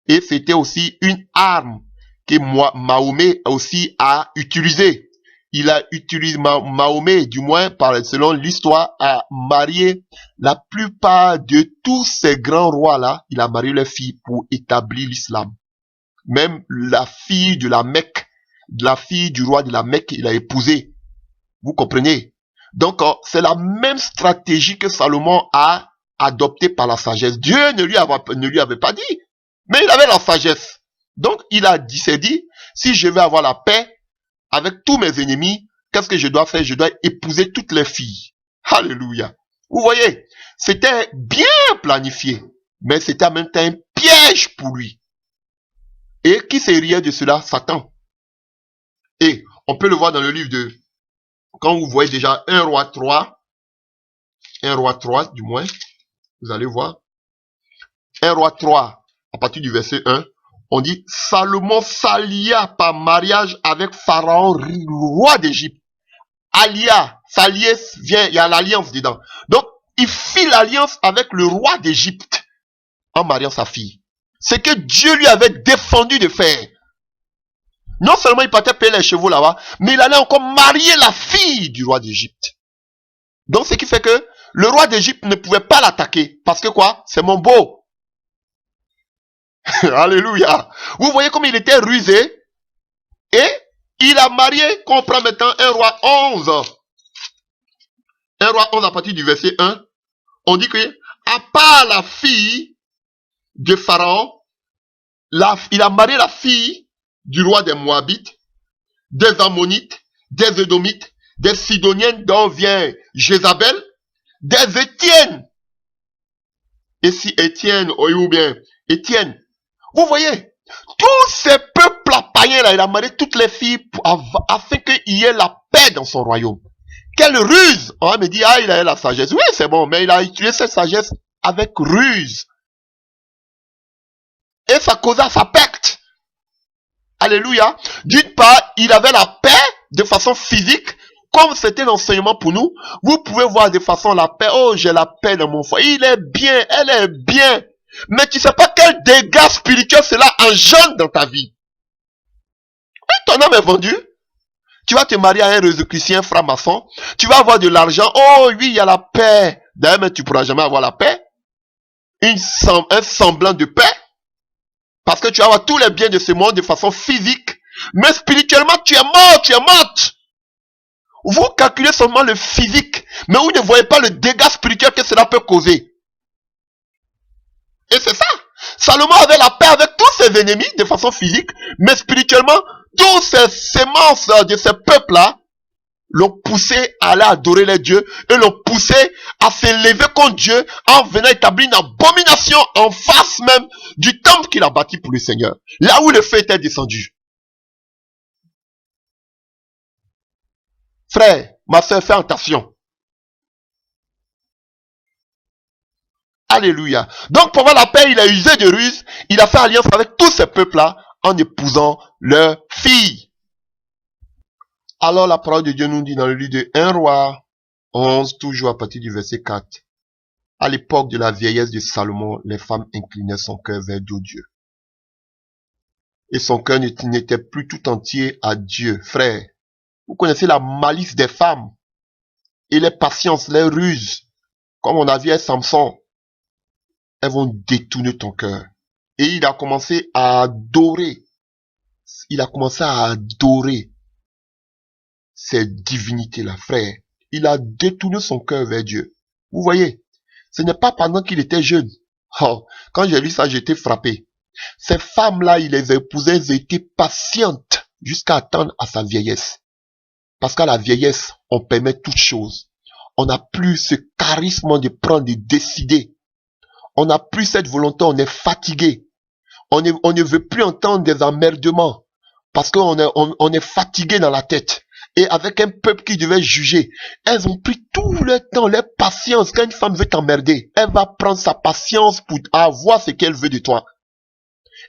Et c'était aussi une arme que Mahomet aussi a utilisée. Il a utilisé, Mahomet, du moins selon l'histoire, a marié la plupart de tous ces grands rois-là. Il a marié leurs filles pour établir l'islam. Même la fille de la Mecque, la fille du roi de la Mecque, il a épousé. Vous comprenez? Donc, c'est la même stratégie que Salomon a adoptée par la sagesse. Dieu ne lui avait pas dit, mais il avait la sagesse. Donc, s'est dit, si je veux avoir la paix avec tous mes ennemis, qu'est-ce que je dois faire? Je dois épouser toutes les filles. Alléluia. Vous voyez, c'était bien planifié, mais c'était en même temps un piège pour lui. Et qui se riait de cela? Satan. Et on peut le voir dans le livre de, quand vous voyez déjà 1 roi 3 du moins, vous allez voir, 1 roi 3, à partir du verset 1, on dit, Salomon s'allia par mariage avec Pharaon, roi d'Égypte. S'allier, vient, il y a l'alliance dedans. Donc, il fit l'alliance avec le roi d'Égypte en mariant sa fille. C'est que Dieu lui avait défendu de faire. Non seulement il partait payer les chevaux là-bas, mais il allait encore marier la fille du roi d'Égypte. Donc, ce qui fait que le roi d'Égypte ne pouvait pas l'attaquer. Parce que quoi? C'est mon beau. Alléluia. Vous voyez comme il était rusé. Et il a marié, qu'on prend maintenant 1 roi 11. 1 roi 11 à partir du verset 1. On dit que, à part la fille de Pharaon, il a marié la fille du roi des Moabites, des Ammonites, des Édomites, des Sidoniennes dont vient Jézabel, des Étiennes. Et si Étienne, ou bien Étienne, vous voyez, tous ces peuples païens là, il a marié toutes les filles afin qu'il y ait la paix dans son royaume. Quelle ruse! On va me dire, il a la sagesse. Oui, c'est bon, mais il a utilisé cette sagesse avec ruse. Et ça causa sa perte. Alléluia. D'une part, il avait la paix de façon physique. Comme c'était l'enseignement pour nous, vous pouvez voir de façon la paix. Oh, j'ai la paix dans mon foyer. Il est bien, elle est bien. Mais tu sais pas quel dégât spirituel cela engendre dans ta vie. Oui, ton âme est vendue. Tu vas te marier à un rosicrucien franc-maçon. Tu vas avoir de l'argent. Oh oui, il y a la paix. D'ailleurs, mais tu ne pourras jamais avoir la paix. Un semblant de paix. Parce que tu vas avoir tous les biens de ce monde de façon physique. Mais spirituellement, tu es mort, tu es morte. Vous calculez seulement le physique. Mais vous ne voyez pas le dégât spirituel que cela peut causer. Et c'est ça. Salomon avait la paix avec tous ses ennemis de façon physique. Mais spirituellement, tous ces semences de ces peuples-là l'ont poussé à aller adorer les dieux et l'ont poussé à s'élever contre Dieu en venant établir une abomination en face même du temple qu'il a bâti pour le Seigneur. Là où le feu était descendu. Frère, ma soeur, fais attention. Alléluia. Donc pour avoir la paix, il a usé de ruse, il a fait alliance avec tous ces peuples-là en épousant leurs filles. Alors la parole de Dieu nous dit dans le livre de 1 roi 11, toujours à partir du verset 4. À l'époque de la vieillesse de Salomon, les femmes inclinaient son cœur vers d'autres dieux. Et son cœur n'était plus tout entier à Dieu. Frère, vous connaissez la malice des femmes et les patiences, les ruses, comme on a vu à Samson. elles vont détourner ton cœur. Et il a commencé à adorer. Il a commencé à adorer ces divinités-là, frère. Il a détourné son cœur vers Dieu. Vous voyez, ce n'est pas pendant qu'il était jeune. Oh, quand j'ai lu ça, j'ai été frappé. Ces femmes-là, il les épousait, elles étaient patientes jusqu'à attendre à sa vieillesse. Parce qu'à la vieillesse, on permet toutes choses. On n'a plus ce charisme de prendre, de décider. On n'a plus cette volonté, on est fatigué. On ne veut plus entendre des emmerdements. Parce qu'on est fatigué dans la tête. Et avec un peuple qui devait juger, elles ont pris tout le temps, leur patience. Quand une femme veut t'emmerder, elle va prendre sa patience pour avoir ce qu'elle veut de toi.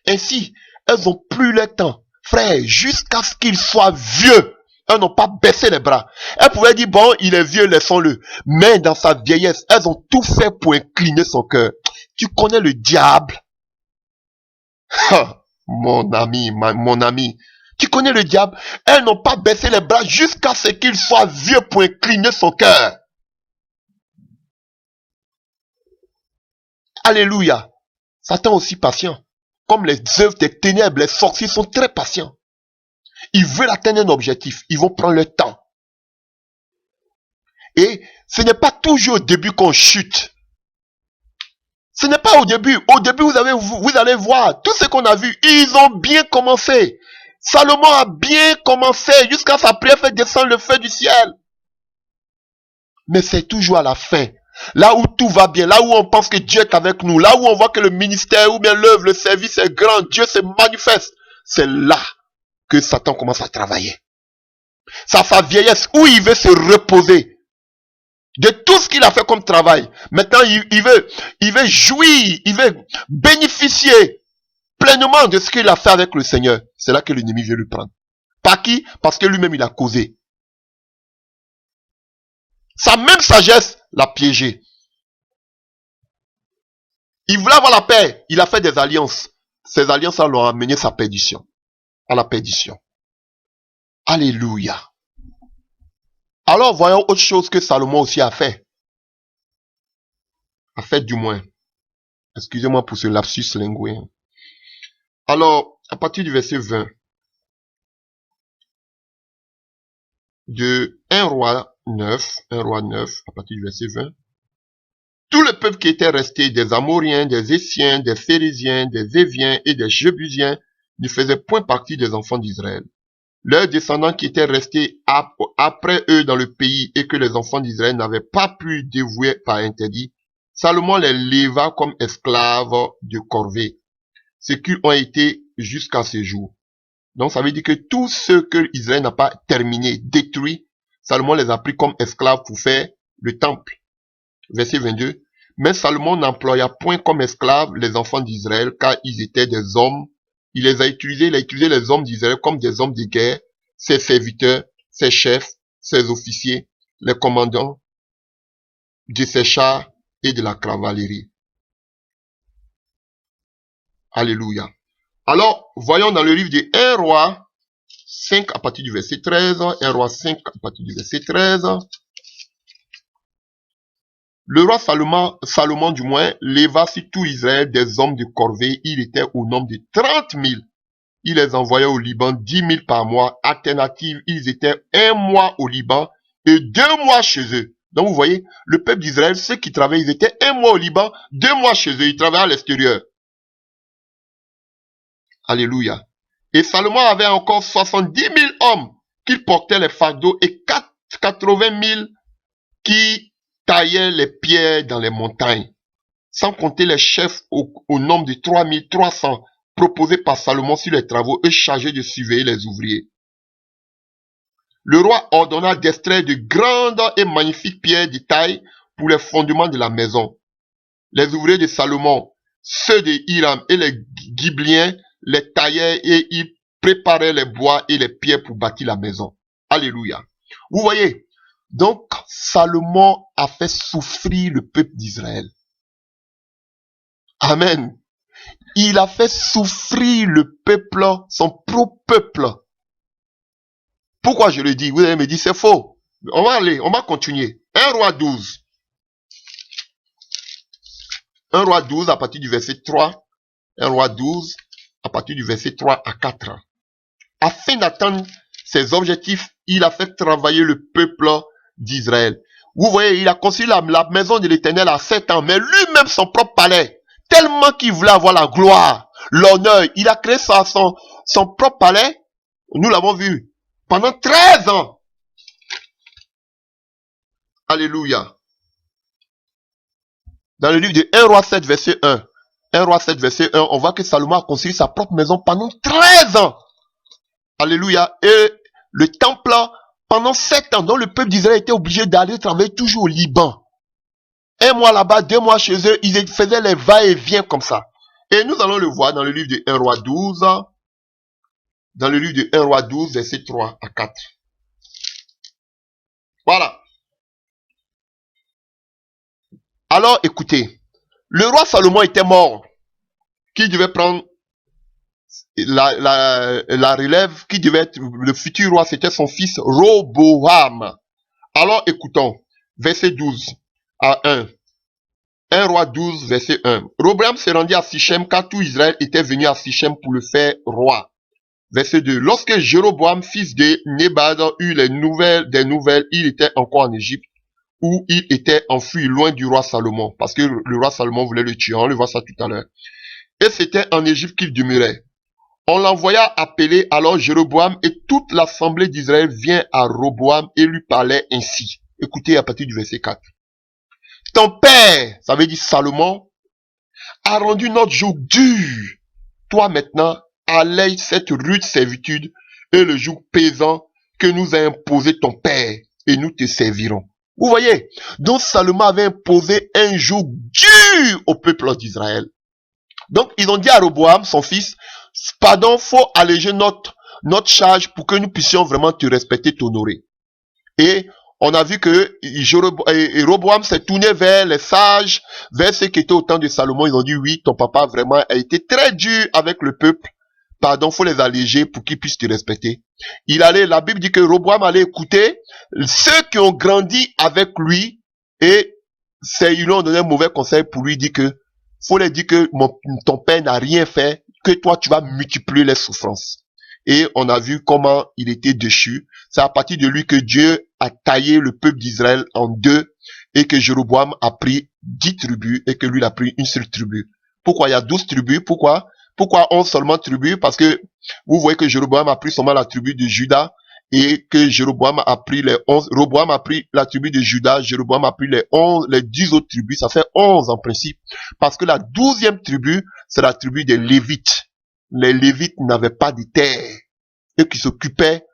Ainsi, elles ont plus le temps, frère, jusqu'à ce qu'il soit vieux. Elles n'ont pas baissé les bras. Elles pouvaient dire, bon, il est vieux, laissons-le. Mais dans sa vieillesse, elles ont tout fait pour incliner son cœur. Tu connais le diable? Mon ami, mon ami. Tu connais le diable? Elles n'ont pas baissé les bras jusqu'à ce qu'il soit vieux pour incliner son cœur. Alléluia. Satan aussi patient. Comme les œuvres des ténèbres, les sorciers sont très patients. Ils veulent atteindre un objectif. Ils vont prendre le temps. Et ce n'est pas toujours au début qu'on chute. Ce n'est pas au début. Au début, vous allez voir tout ce qu'on a vu. Ils ont bien commencé. Salomon a bien commencé jusqu'à sa prière fait descendre le feu du ciel. Mais c'est toujours à la fin. Là où tout va bien, là où on pense que Dieu est avec nous, là où on voit que le ministère ou bien l'œuvre, le service est grand, Dieu se manifeste. C'est là que Satan commence à travailler. C'est à sa vieillesse où il veut se reposer de tout ce qu'il a fait comme travail. Maintenant, il veut jouir, il veut bénéficier pleinement de ce qu'il a fait avec le Seigneur. C'est là que l'ennemi vient lui prendre. Par qui? Parce que lui-même il a causé. Sa même sagesse l'a piégé. Il voulait avoir la paix. Il a fait des alliances. Ces alliances l'ont amené sa perdition. À la perdition. Alléluia. Alors voyons autre chose que Salomon aussi a fait. A fait du moins. Excusez-moi pour ce lapsus lingué. Alors, à partir du verset 20. De 1 roi 9, à partir du verset 20. Tout le peuple qui était resté, des Amoriens, des Essiens, des Phérésiens, des Éviens et des Jébusiens, ne faisait point partie des enfants d'Israël. Leurs descendants qui étaient restés après eux dans le pays et que les enfants d'Israël n'avaient pas pu dévouer par interdit, Salomon les leva comme esclaves de corvée, ce qu'ils ont été jusqu'à ce jour. Donc ça veut dire que tous ceux que Israël n'a pas terminé, détruit, Salomon les a pris comme esclaves pour faire le temple. Verset 22. Mais Salomon n'employa point comme esclaves les enfants d'Israël, car ils étaient des hommes. Il a utilisé les hommes d'Israël comme des hommes de guerre, ses serviteurs, ses chefs, ses officiers, les commandants de ses chars et de la cavalerie. Alléluia. Alors, voyons dans le livre de 1 roi 5 à partir du verset 13, 1 roi 5 à partir du verset 13. Le roi Salomon du moins, leva sur tout Israël des hommes de corvée. Il était au nombre de 30 000. Il les envoyait au Liban 10 000 par mois. Alternative, ils étaient 1 mois au Liban et 2 mois chez eux. Donc vous voyez, le peuple d'Israël, ceux qui travaillaient, ils étaient 1 mois au Liban, 2 mois chez eux. Ils travaillaient à l'extérieur. Alléluia. Et Salomon avait encore 70 000 hommes qui portaient les fardeaux et 80 000 qui taillaient les pierres dans les montagnes, sans compter les chefs au nombre de 3 300 proposés par Salomon sur les travaux et chargés de surveiller les ouvriers. Le roi ordonna d'extraire de grandes et magnifiques pierres de taille pour les fondements de la maison. Les ouvriers de Salomon, ceux de Hiram et les Gibliens, les taillaient et ils préparaient les bois et les pierres pour bâtir la maison. Alléluia. Vous voyez, donc Salomon a fait souffrir le peuple d'Israël. Amen. Il a fait souffrir le peuple, son propre peuple. Pourquoi je le dis? Vous allez me dire c'est faux. On va continuer. 1 roi 12. 1 roi 12 à partir du verset 3. 1 roi 12 à partir du verset 3 à 4. Afin d'atteindre ses objectifs, il a fait travailler le peuple d'Israël. Vous voyez, il a construit la maison de l'Éternel à 7 ans, mais lui-même son propre palais, tellement qu'il voulait avoir la gloire, l'honneur, il a créé son propre palais, nous l'avons vu, pendant 13 ans. Alléluia. Dans le livre de 1 roi 7, verset 1, 1 roi 7, verset 1, on voit que Salomon a construit sa propre maison pendant 13 ans. Alléluia. Et le temple, pendant 7 ans, dont le peuple d'Israël était obligé d'aller travailler toujours au Liban. 1 mois là-bas, 2 mois chez eux, ils faisaient les va-et-vient comme ça. Et nous allons le voir dans le livre de 1 roi 12, dans le livre de 1 roi 12, verset 3 à 4. Voilà. Alors, écoutez, le roi Salomon était mort. Qui devait prendre la relève, qui devait être le futur roi, c'était son fils Roboam. Alors, écoutons, verset 12 à 1. 1 roi 12, verset 1. Roboam se rendit à Sichem, car tout Israël était venu à Sichem pour le faire roi. Verset 2. Lorsque Jéroboam, fils de Nébat, eut des nouvelles, il était encore en Égypte, où il était enfui loin du roi Salomon, parce que le roi Salomon voulait le tuer, on le voit ça tout à l'heure. Et c'était en Égypte qu'il demeurait. On l'envoya appeler, alors Jéroboam et toute l'assemblée d'Israël vient à Roboam et lui parlait ainsi. Écoutez à partir du verset 4. Ton père, ça veut dire Salomon, a rendu notre joug dur. Toi maintenant, allège cette rude servitude et le joug pesant que nous a imposé ton père, et nous te servirons. Vous voyez, donc Salomon avait imposé un joug dur au peuple d'Israël. Donc ils ont dit à Roboam, son fils, pardon, faut alléger notre charge pour que nous puissions vraiment te respecter, t'honorer. Et on a vu que Roboam s'est tourné vers les sages, vers ceux qui étaient au temps de Salomon. Ils ont dit, oui, ton papa vraiment a été très dur avec le peuple. Pardon, faut les alléger pour qu'ils puissent te respecter. La Bible dit que Roboam allait écouter ceux qui ont grandi avec lui et ils lui ont donné un mauvais conseil pour lui dire que, faut leur dire que ton père n'a rien fait, que toi tu vas multiplier les souffrances. Et on a vu comment il était déchu. C'est à partir de lui que Dieu a taillé le peuple d'Israël en deux et que Jéroboam a pris 10 tribus et que lui il a pris une seule tribu. Pourquoi il y a 12 tribus? Pourquoi 11 seulement tribus? Parce que vous voyez que Jéroboam a pris seulement la tribu de Juda et que Jéroboam a pris les 11. Roboam a pris la tribu de Juda, Jéroboam a pris les 10 autres tribus. Ça fait 11 en principe. Parce que la 12e tribu, c'est la tribu des Lévites. Les Lévites n'avaient pas de terre et qui s'occupaient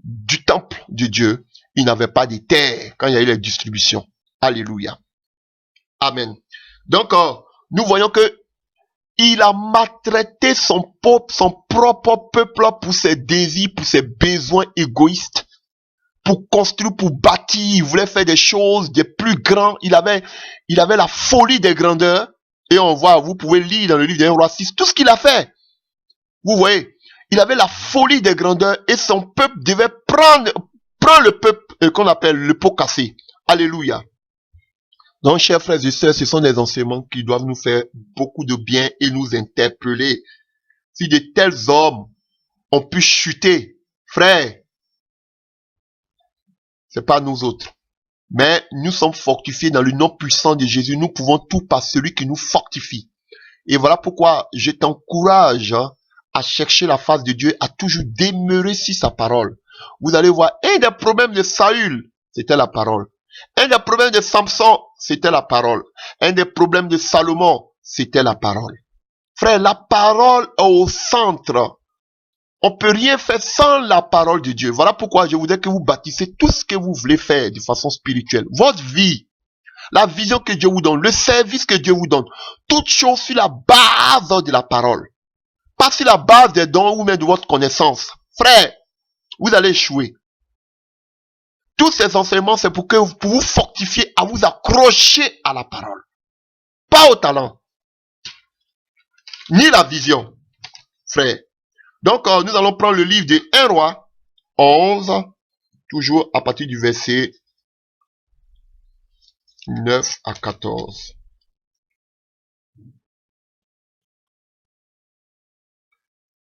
du temple de Dieu. Ils n'avaient pas de terre quand il y a eu les distributions. Alléluia. Amen. Donc, nous voyons que il a maltraité son propre peuple pour ses désirs, pour ses besoins égoïstes, pour construire, pour bâtir. Il voulait faire des choses des plus grands. Il avait la folie des grandeurs. Et on voit, vous pouvez lire dans le livre de 1 roi 6, tout ce qu'il a fait. Vous voyez, il avait la folie des grandeurs et son peuple devait prendre le peuple qu'on appelle le pot cassé. Alléluia. Donc, chers frères et sœurs, ce sont des enseignements qui doivent nous faire beaucoup de bien et nous interpeller. Si de tels hommes ont pu chuter, frères, c'est pas nous autres. Mais nous sommes fortifiés dans le nom puissant de Jésus. Nous pouvons tout par celui qui nous fortifie. Et voilà pourquoi je t'encourage à chercher la face de Dieu, à toujours demeurer sur sa parole. Vous allez voir, un des problèmes de Saül, c'était la parole. Un des problèmes de Samson, c'était la parole. Un des problèmes de Salomon, c'était la parole. Frère, la parole est au centre. On ne peut rien faire sans la parole de Dieu. Voilà pourquoi je voudrais que vous bâtissez tout ce que vous voulez faire de façon spirituelle. Votre vie, la vision que Dieu vous donne, le service que Dieu vous donne, toute chose sur la base de la parole. Pas sur la base des dons ou même de votre connaissance. Frère, vous allez échouer. Tous ces enseignements, c'est pour vous fortifier, à vous accrocher à la parole. Pas au talent. Ni la vision. Frère. Donc, nous allons prendre le livre de 1 roi 11, toujours à partir du verset 9 à 14.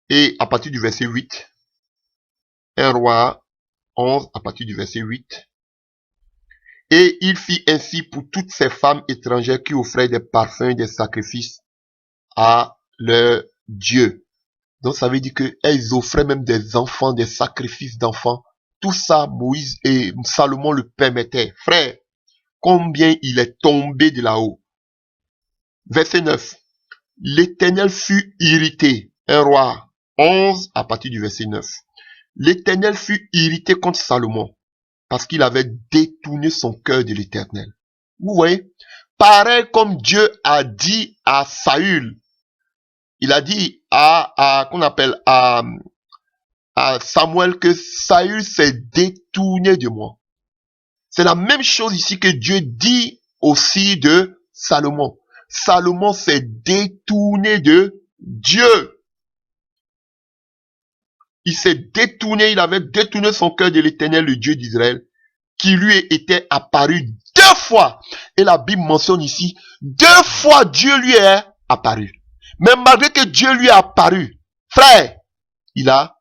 Et à partir du verset 8, 1 roi 11, à partir du verset 8. Et il fit ainsi pour toutes ces femmes étrangères qui offraient des parfums et des sacrifices à leur Dieu. Donc ça veut dire qu'elles offraient même des enfants, des sacrifices d'enfants. Tout ça, Moïse et Salomon le permettaient. Frère, combien il est tombé de là-haut. Verset 9. L'Éternel fut irrité. 1 roi 11 à partir du verset 9. L'Éternel fut irrité contre Salomon parce qu'il avait détourné son cœur de l'Éternel. Vous voyez, pareil comme Dieu a dit à Saül, il a dit qu'on appelle à Samuel que Saül s'est détourné de moi. C'est la même chose ici que Dieu dit aussi de Salomon. Salomon s'est détourné de Dieu. Il s'est détourné, il avait détourné son cœur de l'Éternel, le Dieu d'Israël, qui lui était apparu 2 fois. Et la Bible mentionne ici, 2 fois Dieu lui est apparu. Mais malgré que Dieu lui est apparu, frère, il a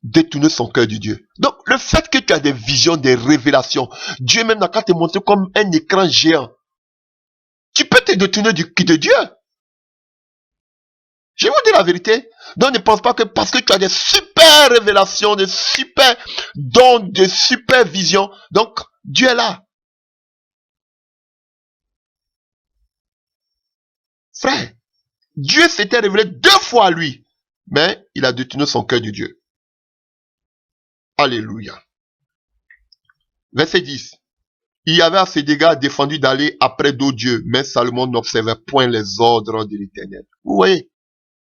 détourner son cœur de Dieu. Donc, le fait que tu as des visions, des révélations, Dieu même n'a qu'à te montrer comme un écran géant. Tu peux te détourner de Dieu. Je vais vous dire la vérité. Donc, ne pense pas que parce que tu as des super révélations, des super dons, des super visions, donc Dieu est là. Frère, Dieu s'était révélé 2 fois à lui, mais il a détourné son cœur de Dieu. Alléluia. Verset 10. Il y avait à ses dégâts défendu d'aller après d'autres dieux, mais Salomon n'observait point les ordres de l'Éternel. Vous voyez,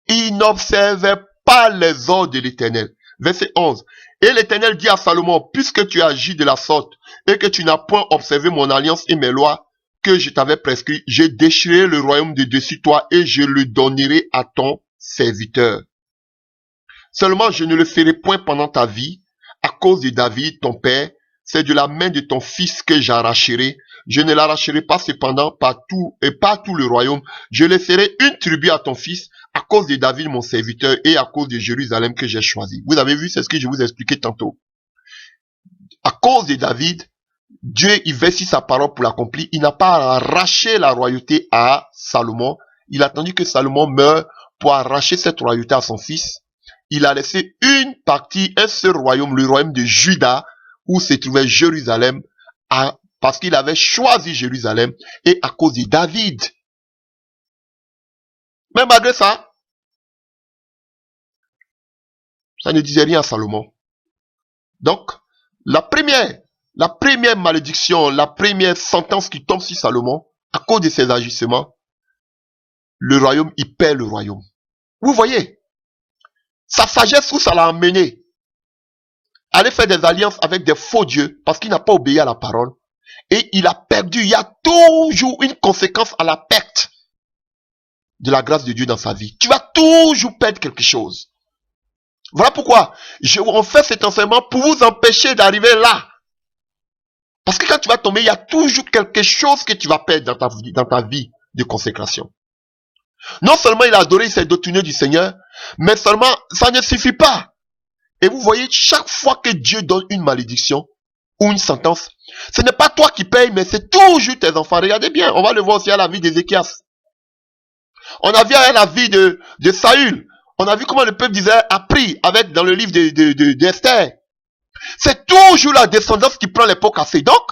il n'observait pas les ordres de l'Éternel. Verset 11. Et l'Éternel dit à Salomon, puisque tu agis de la sorte, et que tu n'as point observé mon alliance et mes lois que je t'avais prescrites, je déchirerai le royaume de dessus toi et je le donnerai à ton serviteur. Seulement je ne le ferai point pendant ta vie, à cause de David, ton père. C'est de la main de ton fils que j'arracherai. Je ne l'arracherai pas cependant pas tout le royaume. Je laisserai une tribu à ton fils à cause de David mon serviteur et à cause de Jérusalem que j'ai choisi. Vous avez vu, c'est ce que je vous ai expliqué tantôt. À cause de David, Dieu il versit sa parole pour l'accomplir. Il n'a pas arraché la royauté à Salomon. Il a attendu que Salomon meure pour arracher cette royauté à son fils. Il a laissé une partie, un seul royaume, le royaume de Juda, où se trouvait Jérusalem, parce qu'il avait choisi Jérusalem et à cause de David. Mais malgré ça, ça ne disait rien à Salomon. Donc, la première malédiction, la première sentence qui tombe sur Salomon, à cause de ses agissements, le royaume, il perd le royaume. Vous voyez, sa sagesse où ça l'a emmené, aller faire des alliances avec des faux dieux, parce qu'il n'a pas obéi à la parole, et il a perdu. Il y a toujours une conséquence à la perte de la grâce de Dieu dans sa vie. Tu vas toujours perdre quelque chose. Voilà pourquoi on fait cet enseignement pour vous empêcher d'arriver là. Parce que quand tu vas tomber, il y a toujours quelque chose que tu vas perdre dans ta vie de consécration. Non seulement il a adoré, il s'est détourné du Seigneur, mais seulement ça ne suffit pas. Et vous voyez, chaque fois que Dieu donne une malédiction ou une sentence, ce n'est pas toi qui payes, mais c'est toujours tes enfants. Regardez bien, on va le voir aussi à la vie d'Ézéchias. On a vu à la vie de Saül. On a vu comment le peuple d'Israël a pris dans le livre d'Esther. C'est toujours la descendance qui prend les pots cassés. Donc,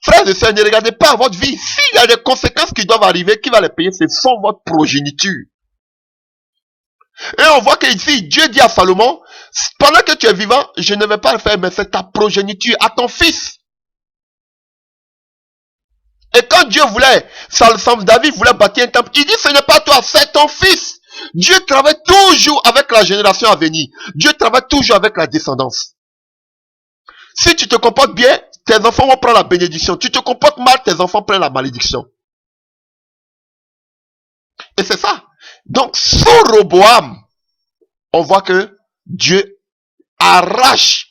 frères et sœurs, ne regardez pas à votre vie. S'il y a des conséquences qui doivent arriver, qui va les payer, ce sont votre progéniture. Et on voit qu'ici, Dieu dit à Salomon, pendant que tu es vivant, je ne vais pas le faire, mais c'est ta progéniture, à ton fils. Et quand Dieu voulait, David voulait bâtir un temple, il dit ce n'est pas toi, c'est ton fils. Dieu travaille toujours avec la génération à venir. Dieu travaille toujours avec la descendance. Si tu te comportes bien, tes enfants vont prendre la bénédiction. Tu te comportes mal, tes enfants prennent la malédiction. Et c'est ça. Donc, sous Roboam, on voit que Dieu arrache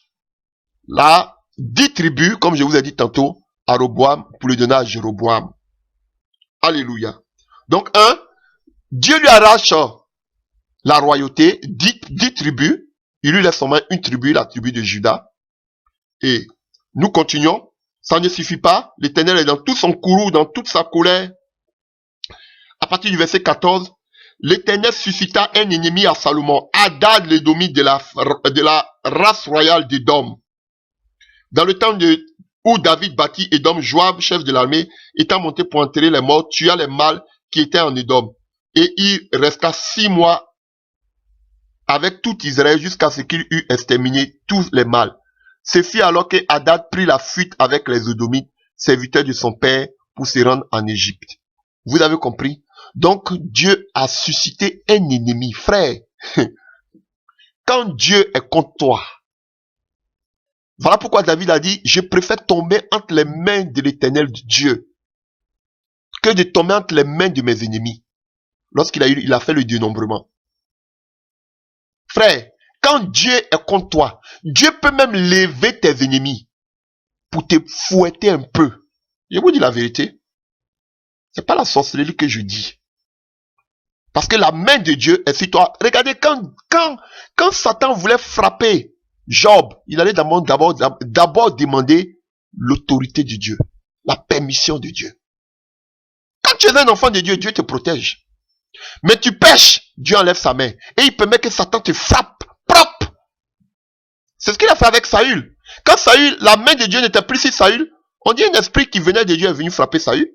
la 10 tribus, comme je vous ai dit tantôt, à Roboam pour le donner à Jéroboam. Alléluia. Donc, Dieu lui arrache la royauté, 10 tribus. Il lui laisse seulement une tribu, la tribu de Juda. Et nous continuons. Ça ne suffit pas. L'Éternel est dans tout son courroux, dans toute sa colère. À partir du verset 14, l'Éternel suscita un ennemi à Salomon, Hadad l'édomite de la race royale d'Édom. Dans le temps où David bâtit Édom, Joab, chef de l'armée, étant monté pour enterrer les morts, tua les mâles qui étaient en Édom. Et il resta 6 mois avec tout Israël jusqu'à ce qu'il eût exterminé tous les mâles. Ce fut alors que Hadad prit la fuite avec les Édomites, serviteurs de son père, pour se rendre en Égypte. Vous avez compris? Donc Dieu a suscité un ennemi, frère. Quand Dieu est contre toi, voilà pourquoi David a dit, je préfère tomber entre les mains de l'Éternel Dieu que de tomber entre les mains de mes ennemis. Lorsqu'il a fait le dénombrement. Frère, quand Dieu est contre toi, Dieu peut même lever tes ennemis pour te fouetter un peu. Je vous dis la vérité. C'est pas la sorcellerie que je dis. Parce que la main de Dieu est sur toi. Regardez, quand Satan voulait frapper Job, il allait d'abord demander l'autorité de Dieu, la permission de Dieu. Quand tu es un enfant de Dieu, Dieu te protège. Mais tu pèches, Dieu enlève sa main. Et il permet que Satan te frappe propre. C'est ce qu'il a fait avec Saül. Quand Saül, la main de Dieu n'était plus sur Saül, on dit un esprit qui venait de Dieu est venu frapper Saül.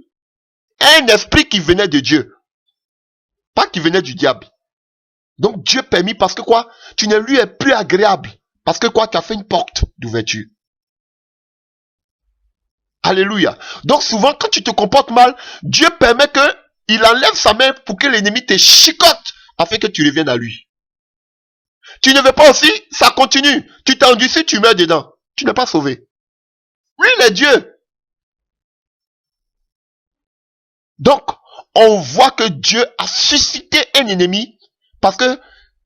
Un esprit qui venait de Dieu. Pas qui venait du diable. Donc Dieu permet parce que quoi? Tu ne lui es plus agréable. Parce que quoi? Tu as fait une porte d'ouverture. Alléluia. Donc souvent quand tu te comportes mal, Dieu permet que il enlève sa main pour que l'ennemi te chicote afin que tu reviennes à lui. Tu ne veux pas aussi, ça continue. Tu t'endurcis, tu meurs dedans. Tu n'es pas sauvé. Lui, il est Dieu. Donc, on voit que Dieu a suscité un ennemi parce que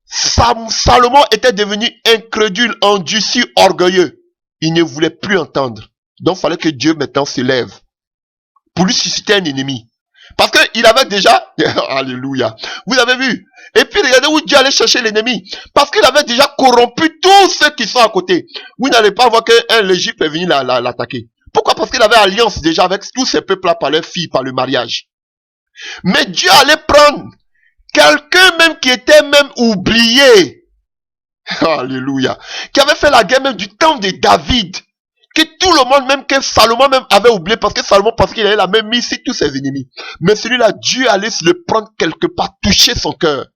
Salomon était devenu incrédule, endurci, orgueilleux. Il ne voulait plus entendre. Donc, il fallait que Dieu maintenant se lève pour lui susciter un ennemi. Parce qu'il avait déjà... Alléluia. Vous avez vu? Et puis regardez où Dieu allait chercher l'ennemi. Parce qu'il avait déjà corrompu tous ceux qui sont à côté. Vous n'allez pas voir que l'Égypte est venu l'attaquer. Pourquoi? Parce qu'il avait alliance déjà avec tous ces peuples-là par leurs filles, par le mariage. Mais Dieu allait prendre quelqu'un même qui était même oublié. Alléluia. Qui avait fait la guerre même du temps de David. Que tout le monde, même que Salomon même avait oublié, parce que Salomon pensait qu'il avait la même mise sur tous ses ennemis. Mais celui-là, Dieu allait le prendre quelque part, toucher son cœur,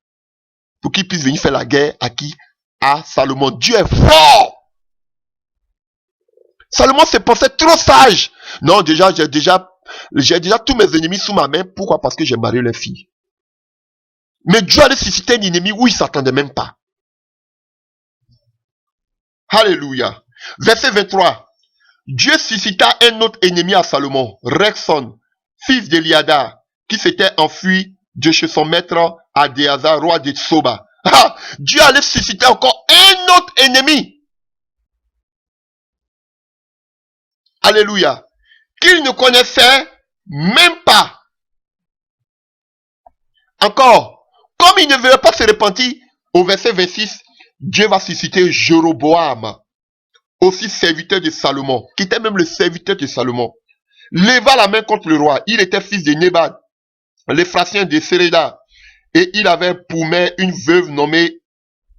pour qu'il puisse venir faire la guerre à qui? À Salomon. Dieu est fort. Salomon se pensait trop sage. Non, j'ai déjà tous mes ennemis sous ma main. Pourquoi? Parce que j'ai marié leur fille. Mais Dieu allait susciter un ennemi où il ne s'attendait même pas. Alléluia. Verset 23. Dieu suscita un autre ennemi à Salomon, Rexon, fils d'Eliada, qui s'était enfui de chez son maître Adéazar, roi de Soba. Ah, Dieu allait susciter encore un autre ennemi. Alléluia. Qu'il ne connaissait même pas. Encore, comme il ne veut pas se repentir, au verset 26, Dieu va susciter Jéroboam, aussi serviteur de Salomon, qui était même le serviteur de Salomon, leva la main contre le roi. Il était fils de Nébat, l'Éphrasien de Séréda, et il avait pour mère une veuve nommée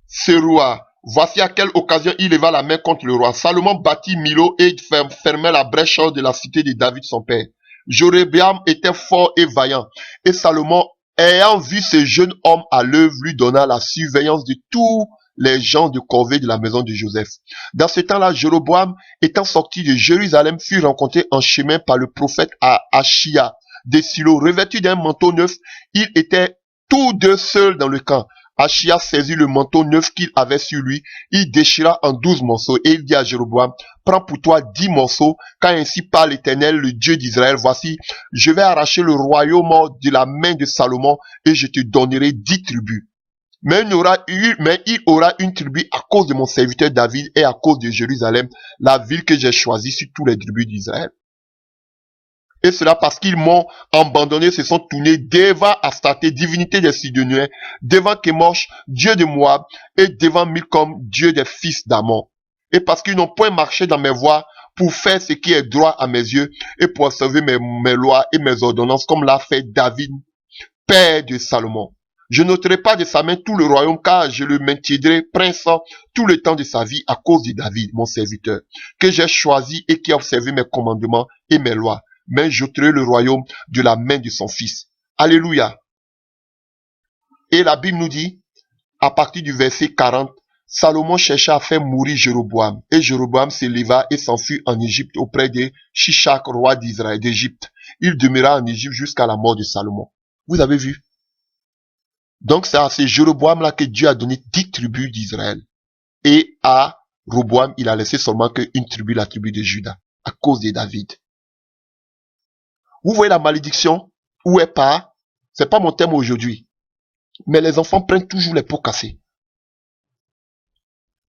Seroua. Voici à quelle occasion il leva la main contre le roi. Salomon bâtit Milo et fermait la brèche de la cité de David son père. Jéroboam était fort et vaillant, et Salomon, ayant vu ce jeune homme à l'œuvre, lui donna la surveillance de tous les gens de corvée de la maison de Joseph. Dans ce temps-là, Jéroboam, étant sorti de Jérusalem, fut rencontré en chemin par le prophète à Achia de Silo, revêtu d'un manteau neuf. Ils étaient tous deux seuls dans le camp. Achia saisit le manteau neuf qu'il avait sur lui, il déchira en 12 morceaux, et il dit à Jéroboam, prends pour toi 10 morceaux, car ainsi parle l'Éternel, le Dieu d'Israël, voici, je vais arracher le royaume de la main de Salomon, et je te donnerai 10 tribus. Mais il aura une tribu à cause de mon serviteur David et à cause de Jérusalem, la ville que j'ai choisie sur tous les tribus d'Israël. Et cela parce qu'ils m'ont abandonné, se sont tournés devant Astarté, divinité des Sidoniens, devant Kémosh, dieu de Moab, et devant Milcom, dieu des fils d'Amon. Et parce qu'ils n'ont point marché dans mes voies pour faire ce qui est droit à mes yeux, et pour observer mes lois et mes ordonnances, comme l'a fait David, père de Salomon. Je n'ôterai pas de sa main tout le royaume, car je le maintiendrai prince tout le temps de sa vie à cause de David, mon serviteur, que j'ai choisi et qui a observé mes commandements et mes lois. Mais j'ôterai le royaume de la main de son fils. Alléluia. Et la Bible nous dit, à partir du verset 40, Salomon chercha à faire mourir Jéroboam. Et Jéroboam s'éleva et s'enfuit en Égypte auprès de Shishak, roi d'Israël, d'Égypte. Il demeura en Égypte jusqu'à la mort de Salomon. Vous avez vu? Donc c'est à ce Jéroboam-là que Dieu a donné 10 tribus d'Israël. Et à Roboam, il a laissé seulement qu'une tribu, la tribu de Juda, à cause de David. Vous voyez la malédiction? Où est part? C'est pas mon thème aujourd'hui. Mais les enfants prennent toujours les pots cassés.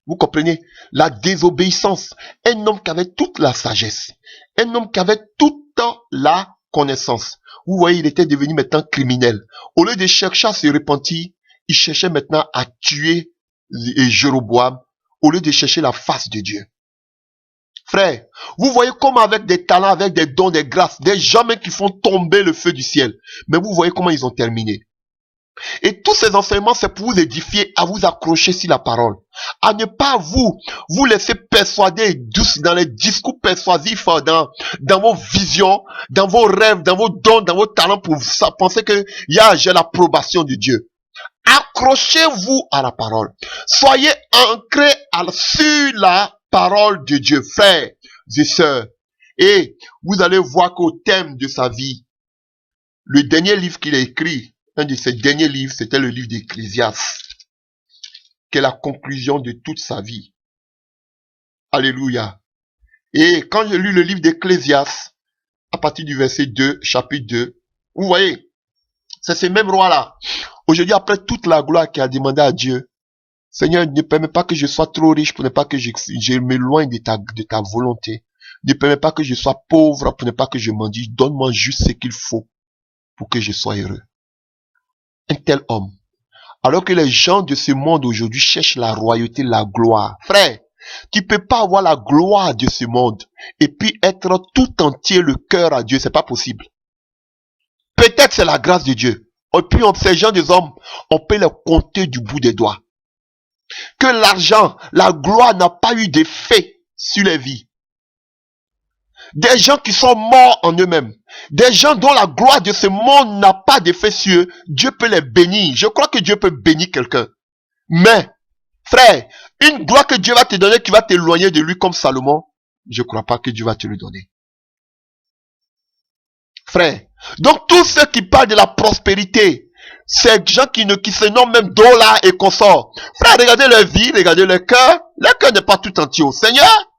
Vous comprenez? La désobéissance. Un homme qui avait toute la sagesse. Un homme qui avait toute la connaissance. Vous voyez, il était devenu maintenant criminel. Au lieu de chercher à se repentir, il cherchait maintenant à tuer Jéroboam, au lieu de chercher la face de Dieu. Frère, vous voyez comment avec des talents, avec des dons, des grâces, des gens même qui font tomber le feu du ciel. Mais vous voyez comment ils ont terminé. Et tous ces enseignements, c'est pour vous édifier, à vous accrocher sur la parole. À ne pas vous laisser persuader dans les discours persuasifs, dans vos visions, dans vos rêves, dans vos dons, dans vos talents, pour penser que j'ai l'approbation de Dieu. Accrochez-vous à la parole. Soyez ancrés sur la parole de Dieu, frères et sœurs. Et vous allez voir qu'au thème de sa vie, le dernier livre qu'il a écrit, un de ses derniers livres, c'était le livre d'Ecclésiaste, qui est la conclusion de toute sa vie. Alléluia. Et quand j'ai lu le livre d'Ecclésiaste, à partir du verset 2, chapitre 2, vous voyez, c'est ce même roi-là. Aujourd'hui, après toute la gloire qu'il a demandé à Dieu, Seigneur, ne permets pas que je sois trop riche pour ne pas que je m'éloigne de ta volonté. Ne permets pas que je sois pauvre pour ne pas que je mendie. Donne-moi juste ce qu'il faut pour que je sois heureux. Un tel homme. Alors que les gens de ce monde aujourd'hui cherchent la royauté, la gloire. Frère, tu peux pas avoir la gloire de ce monde et puis être tout entier le cœur à Dieu. C'est pas possible. Peut-être c'est la grâce de Dieu. Et puis ces gens des hommes, on peut les compter du bout des doigts. Que l'argent, la gloire n'a pas eu d'effet sur les vies. Des gens qui sont morts en eux-mêmes. Des gens dont la gloire de ce monde n'a pas d'effet sur eux. Dieu peut les bénir. Je crois que Dieu peut bénir quelqu'un. Mais, frère, une gloire que Dieu va te donner qui va t'éloigner de lui comme Salomon, je ne crois pas que Dieu va te le donner. Frère, donc tous ceux qui parlent de la prospérité, ces gens qui se nomment même dollars et consorts. Frère, regardez leur vie, regardez leur cœur. Leur cœur n'est pas tout entier au Seigneur.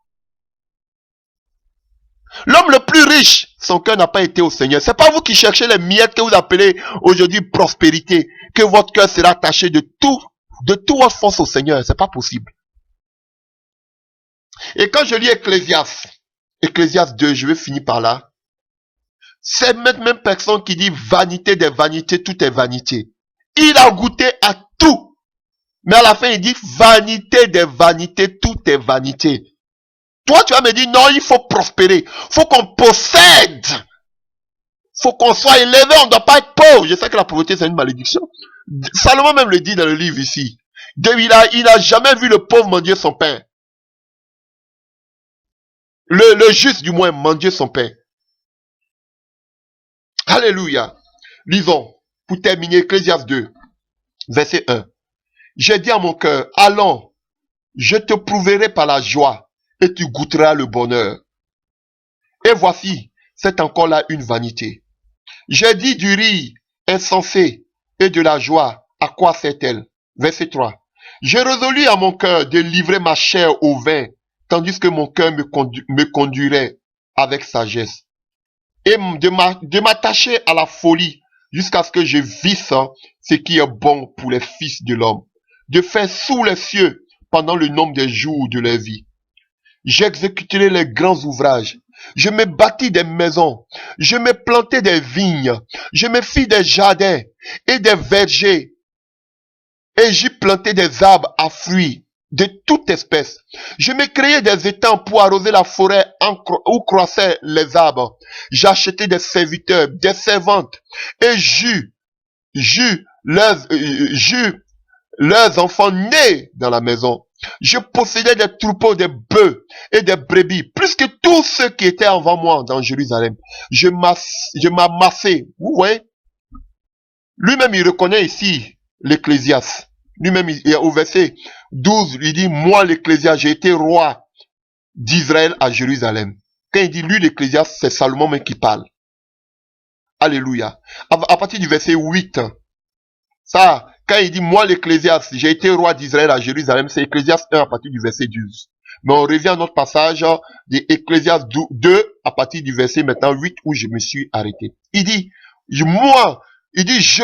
L'homme le plus riche, son cœur n'a pas été au Seigneur. C'est pas vous qui cherchez les miettes que vous appelez aujourd'hui prospérité, que votre cœur sera attaché de toute votre force au Seigneur. C'est pas possible. Et quand je lis Ecclésiaste 2, je vais finir par là. C'est même personne qui dit vanité des vanités, tout est vanité. Il a goûté à tout. Mais à la fin, il dit vanité des vanités, tout est vanité. Toi, tu vas me dire, non, il faut prospérer. Faut qu'on possède. Faut qu'on soit élevé, on ne doit pas être pauvre. Je sais que la pauvreté, c'est une malédiction. Salomon même le dit dans le livre ici. Il n'a jamais vu le pauvre mendier son pain. Le juste, du moins, mendier son pain. Alléluia. Lisons, pour terminer, Ecclésiaste 2, verset 1. J'ai dit à mon cœur, allons, je te prouverai par la joie, et tu goûteras le bonheur. Et voici, c'est encore là une vanité. J'ai dit du rire insensé et de la joie, à quoi sert-elle? Verset 3. J'ai résolu à mon cœur de livrer ma chair au vin, tandis que mon cœur me conduirait avec sagesse. Et de m'attacher à la folie jusqu'à ce que je visse ce qui est bon pour les fils de l'homme, de faire sous les cieux pendant le nombre des jours de leur vie. J'exécuterai les grands ouvrages, Je me bâtis des maisons. Je me plantai des vignes. Je me fis des jardins et des vergers. Et j'y plantai des arbres à fruits de toute espèce. Je me créai des étangs pour arroser la forêt où croissaient les arbres. J'achetai des serviteurs, des servantes, et j'eus leurs enfants nés dans la maison. Je possédais des troupeaux, des bœufs et des brebis, plus que tous ceux qui étaient avant moi dans Jérusalem. Je m'amassai. Vous voyez? Lui-même, il reconnaît ici l'Ecclésiaste. Lui-même, au verset 12, il dit, moi, l'Ecclésiaste, j'ai été roi d'Israël à Jérusalem. Quand il dit, lui, l'Ecclésiaste, c'est Salomon même qui parle. Alléluia. À partir du verset 8, ça, quand il dit, moi, l'Ecclésiaste, j'ai été roi d'Israël à Jérusalem, c'est Ecclésiaste 1 à partir du verset 12. Mais on revient à notre passage de Ecclésiaste 2 à partir du verset maintenant 8 où je me suis arrêté. Il dit, je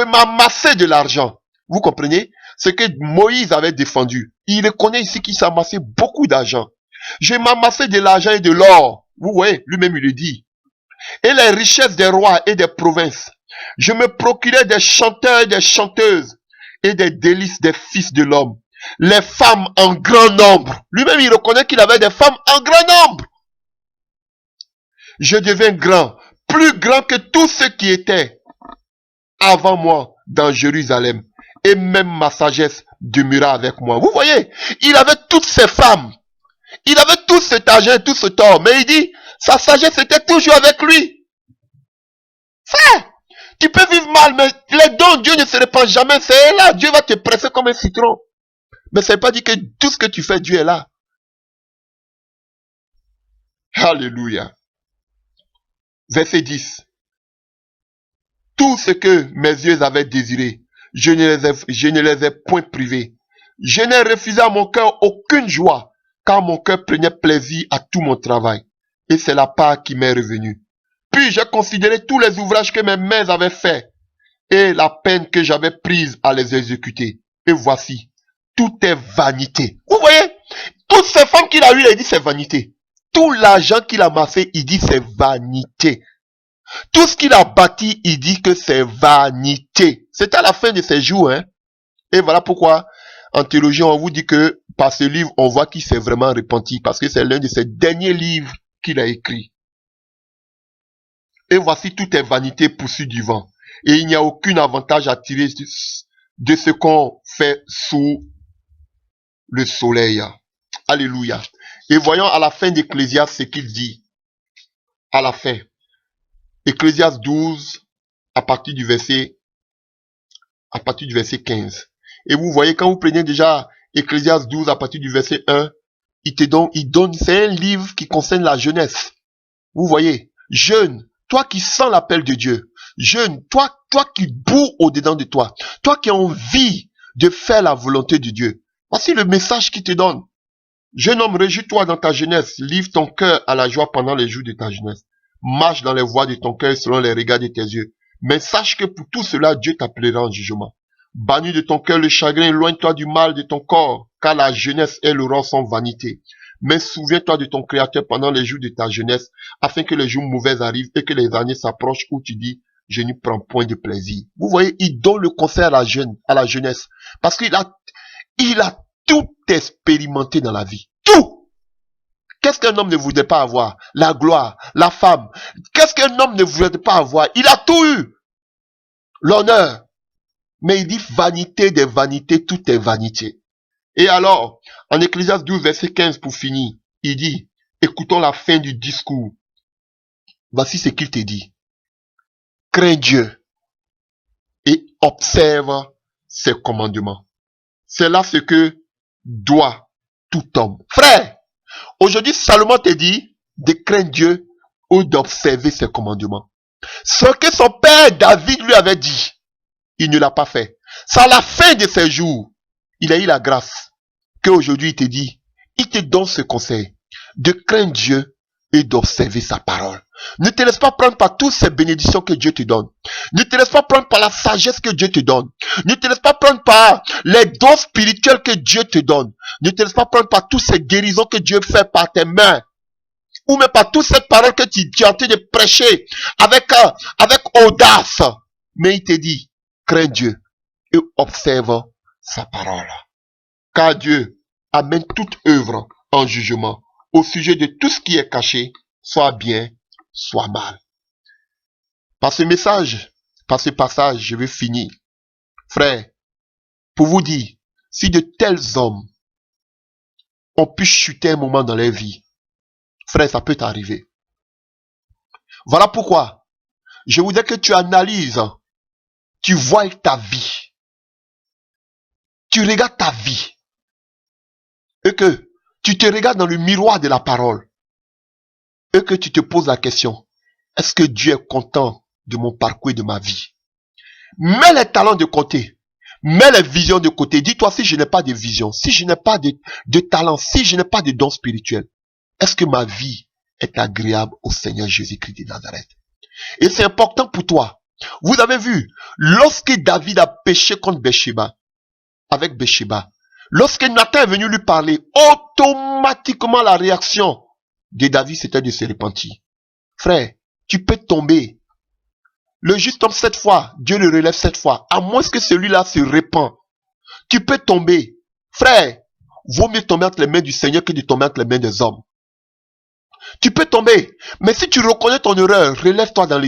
m'amassais de l'argent. Vous comprenez? Ce que Moïse avait défendu. Il reconnaît ici qu'il s'amassait beaucoup d'argent. Je m'amassais de l'argent et de l'or. Vous voyez, lui-même il le dit. Et les richesses des rois et des provinces. Je me procurais des chanteurs et des chanteuses et des délices des fils de l'homme. Les femmes en grand nombre. Lui-même il reconnaît qu'il avait des femmes en grand nombre. Je devins grand, plus grand que tous ceux qui étaient avant moi dans Jérusalem. Et même ma sagesse demeura avec moi. Vous voyez, il avait toutes ces femmes. Il avait tout cet argent et tout ce or. Mais il dit, sa sagesse était toujours avec lui. Frère, tu peux vivre mal, mais les dons, Dieu ne se répand jamais. C'est là, Dieu va te presser comme un citron. Mais ça ne veut pas dire que tout ce que tu fais, Dieu est là. Alléluia. Verset 10. Tout ce que mes yeux avaient désiré, je ne les ai point privés. Je n'ai refusé à mon cœur aucune joie, car mon cœur prenait plaisir à tout mon travail. Et c'est la part qui m'est revenue. Puis j'ai considéré tous les ouvrages que mes mains avaient faits, et la peine que j'avais prise à les exécuter. Et voici, tout est vanité. Vous voyez, toutes ces femmes qu'il a eues, il dit c'est vanité. Tout l'argent qu'il a amassé, il dit c'est vanité. Tout ce qu'il a bâti, il dit que c'est vanité. C'est à la fin de ses jours. Hein? Et voilà pourquoi, en théologie, on vous dit que par ce livre, on voit qu'il s'est vraiment repenti. Parce que c'est l'un de ses derniers livres qu'il a écrit. Et voici, tout est vanité poursuit du vent. Et il n'y a aucun avantage à tirer de ce qu'on fait sous le soleil. Alléluia. Et voyons à la fin d'Ecclésiaste ce qu'il dit. À la fin. Ecclésiaste 12, à partir du verset 15. Et vous voyez, quand vous prenez déjà Ecclésiaste 12 à partir du verset 1, il donne, c'est un livre qui concerne la jeunesse. Vous voyez, jeune, toi qui sens l'appel de Dieu, jeune, toi qui bout au-dedans de toi, toi qui as envie de faire la volonté de Dieu. Voici le message qu'il te donne. Jeune homme, réjouis-toi dans ta jeunesse, livre ton cœur à la joie pendant les jours de ta jeunesse. Marche dans les voies de ton cœur selon les regards de tes yeux. Mais sache que pour tout cela, Dieu t'appellera en jugement. Bannis de ton cœur le chagrin, éloigne-toi du mal de ton corps, car la jeunesse et l'aurore sont vanité. Mais souviens-toi de ton Créateur pendant les jours de ta jeunesse, afin que les jours mauvais arrivent et que les années s'approchent où tu dis, je n'y prends point de plaisir. Vous voyez, il donne le conseil à la jeunesse, parce qu'il a tout expérimenté dans la vie. Tout! Qu'est-ce qu'un homme ne voudrait pas avoir? La gloire, la femme. Qu'est-ce qu'un homme ne voudrait pas avoir? Il a tout eu. L'honneur. Mais il dit vanité des vanités, tout est vanité. Et alors, en Ecclésiaste 12, verset 15 pour finir, il dit, écoutons la fin du discours. Voici ce qu'il te dit. Crains Dieu et observe ses commandements. C'est là ce que doit tout homme. Frère, aujourd'hui, Salomon te dit de craindre Dieu ou d'observer ses commandements. Ce que son père David lui avait dit, il ne l'a pas fait. C'est à la fin de ses jours, il a eu la grâce qu'aujourd'hui il te dit, il te donne ce conseil de craindre Dieu et d'observer sa parole. Ne te laisse pas prendre par toutes ces bénédictions que Dieu te donne. Ne te laisse pas prendre par la sagesse que Dieu te donne. Ne te laisse pas prendre par les dons spirituels que Dieu te donne. Ne te laisse pas prendre par toutes ces guérisons que Dieu fait par tes mains. ou même par toute cette parole que tu es en train de prêcher avec audace. Mais il te dit, crains Dieu et observe sa parole. Car Dieu amène toute œuvre en jugement au sujet de tout ce qui est caché, soit bien, soit mal. Par ce message, par ce passage, je vais finir. Frère, pour vous dire, si de tels hommes ont pu chuter un moment dans leur vie, frère, ça peut t'arriver. Voilà pourquoi je voudrais que tu analyses, tu vois ta vie, tu regardes ta vie, et que tu te regardes dans le miroir de la parole, et que tu te poses la question, est-ce que Dieu est content de mon parcours et de ma vie? Mets les talents de côté, mets les visions de côté. Dis-toi, si je n'ai pas de vision, si je n'ai pas de talent, si je n'ai pas de don spirituel, est-ce que ma vie est agréable au Seigneur Jésus-Christ de Nazareth? Et c'est important pour toi. Vous avez vu, lorsque David a péché contre Bathsheba, avec Bathsheba, lorsque Nathan est venu lui parler, automatiquement la réaction de David, c'était de se repentir. Frère, tu peux tomber. Le juste homme 7 fois, Dieu le relève 7 fois. À moins que celui-là se répand. Tu peux tomber. Frère, vaut mieux tomber entre les mains du Seigneur que de tomber entre les mains des hommes. Tu peux tomber. Mais si tu reconnais ton erreur, relève-toi dans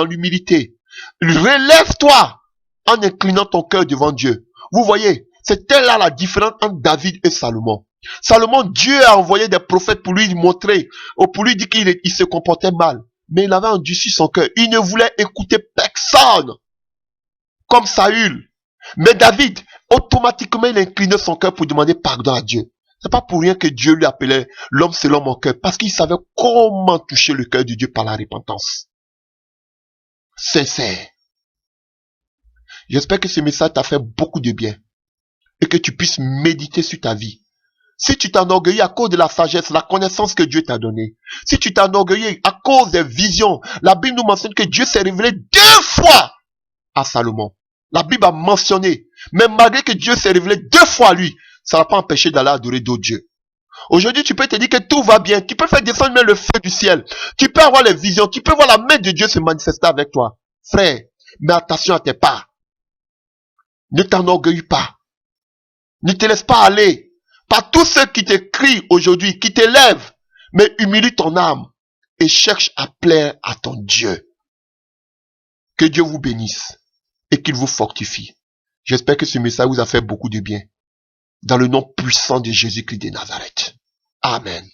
l'humilité. Relève-toi en inclinant ton cœur devant Dieu. Vous voyez, c'était là la différence entre David et Salomon. Salomon, Dieu a envoyé des prophètes pour lui montrer, ou pour lui dire qu'il se comportait mal. Mais il avait endurci son cœur. Il ne voulait écouter personne. Comme Saül. Mais David, automatiquement, il inclinait son cœur pour demander pardon à Dieu. C'est pas pour rien que Dieu lui appelait l'homme selon mon cœur. Parce qu'il savait comment toucher le cœur de Dieu par la repentance. Sincère. J'espère que ce message t'a fait beaucoup de bien. Et que tu puisses méditer sur ta vie. Si tu t'enorgueillis à cause de la sagesse, la connaissance que Dieu t'a donnée, si tu t'enorgueillis à cause des visions, la Bible nous mentionne que Dieu s'est révélé 2 fois à Salomon. La Bible a mentionné, mais malgré que Dieu s'est révélé 2 fois à lui, ça n'a pas empêché d'aller adorer d'autres dieux. Aujourd'hui, tu peux te dire que tout va bien, tu peux faire descendre même le feu du ciel, tu peux avoir les visions, tu peux voir la main de Dieu se manifester avec toi. Frère, mais attention à tes pas. Ne t'enorgueillis pas. Ne te laisse pas aller par tous ceux qui te crient aujourd'hui, qui t'élèvent, mais humilie ton âme et cherche à plaire à ton Dieu. Que Dieu vous bénisse et qu'il vous fortifie. J'espère que ce message vous a fait beaucoup de bien. Dans le nom puissant de Jésus-Christ de Nazareth. Amen.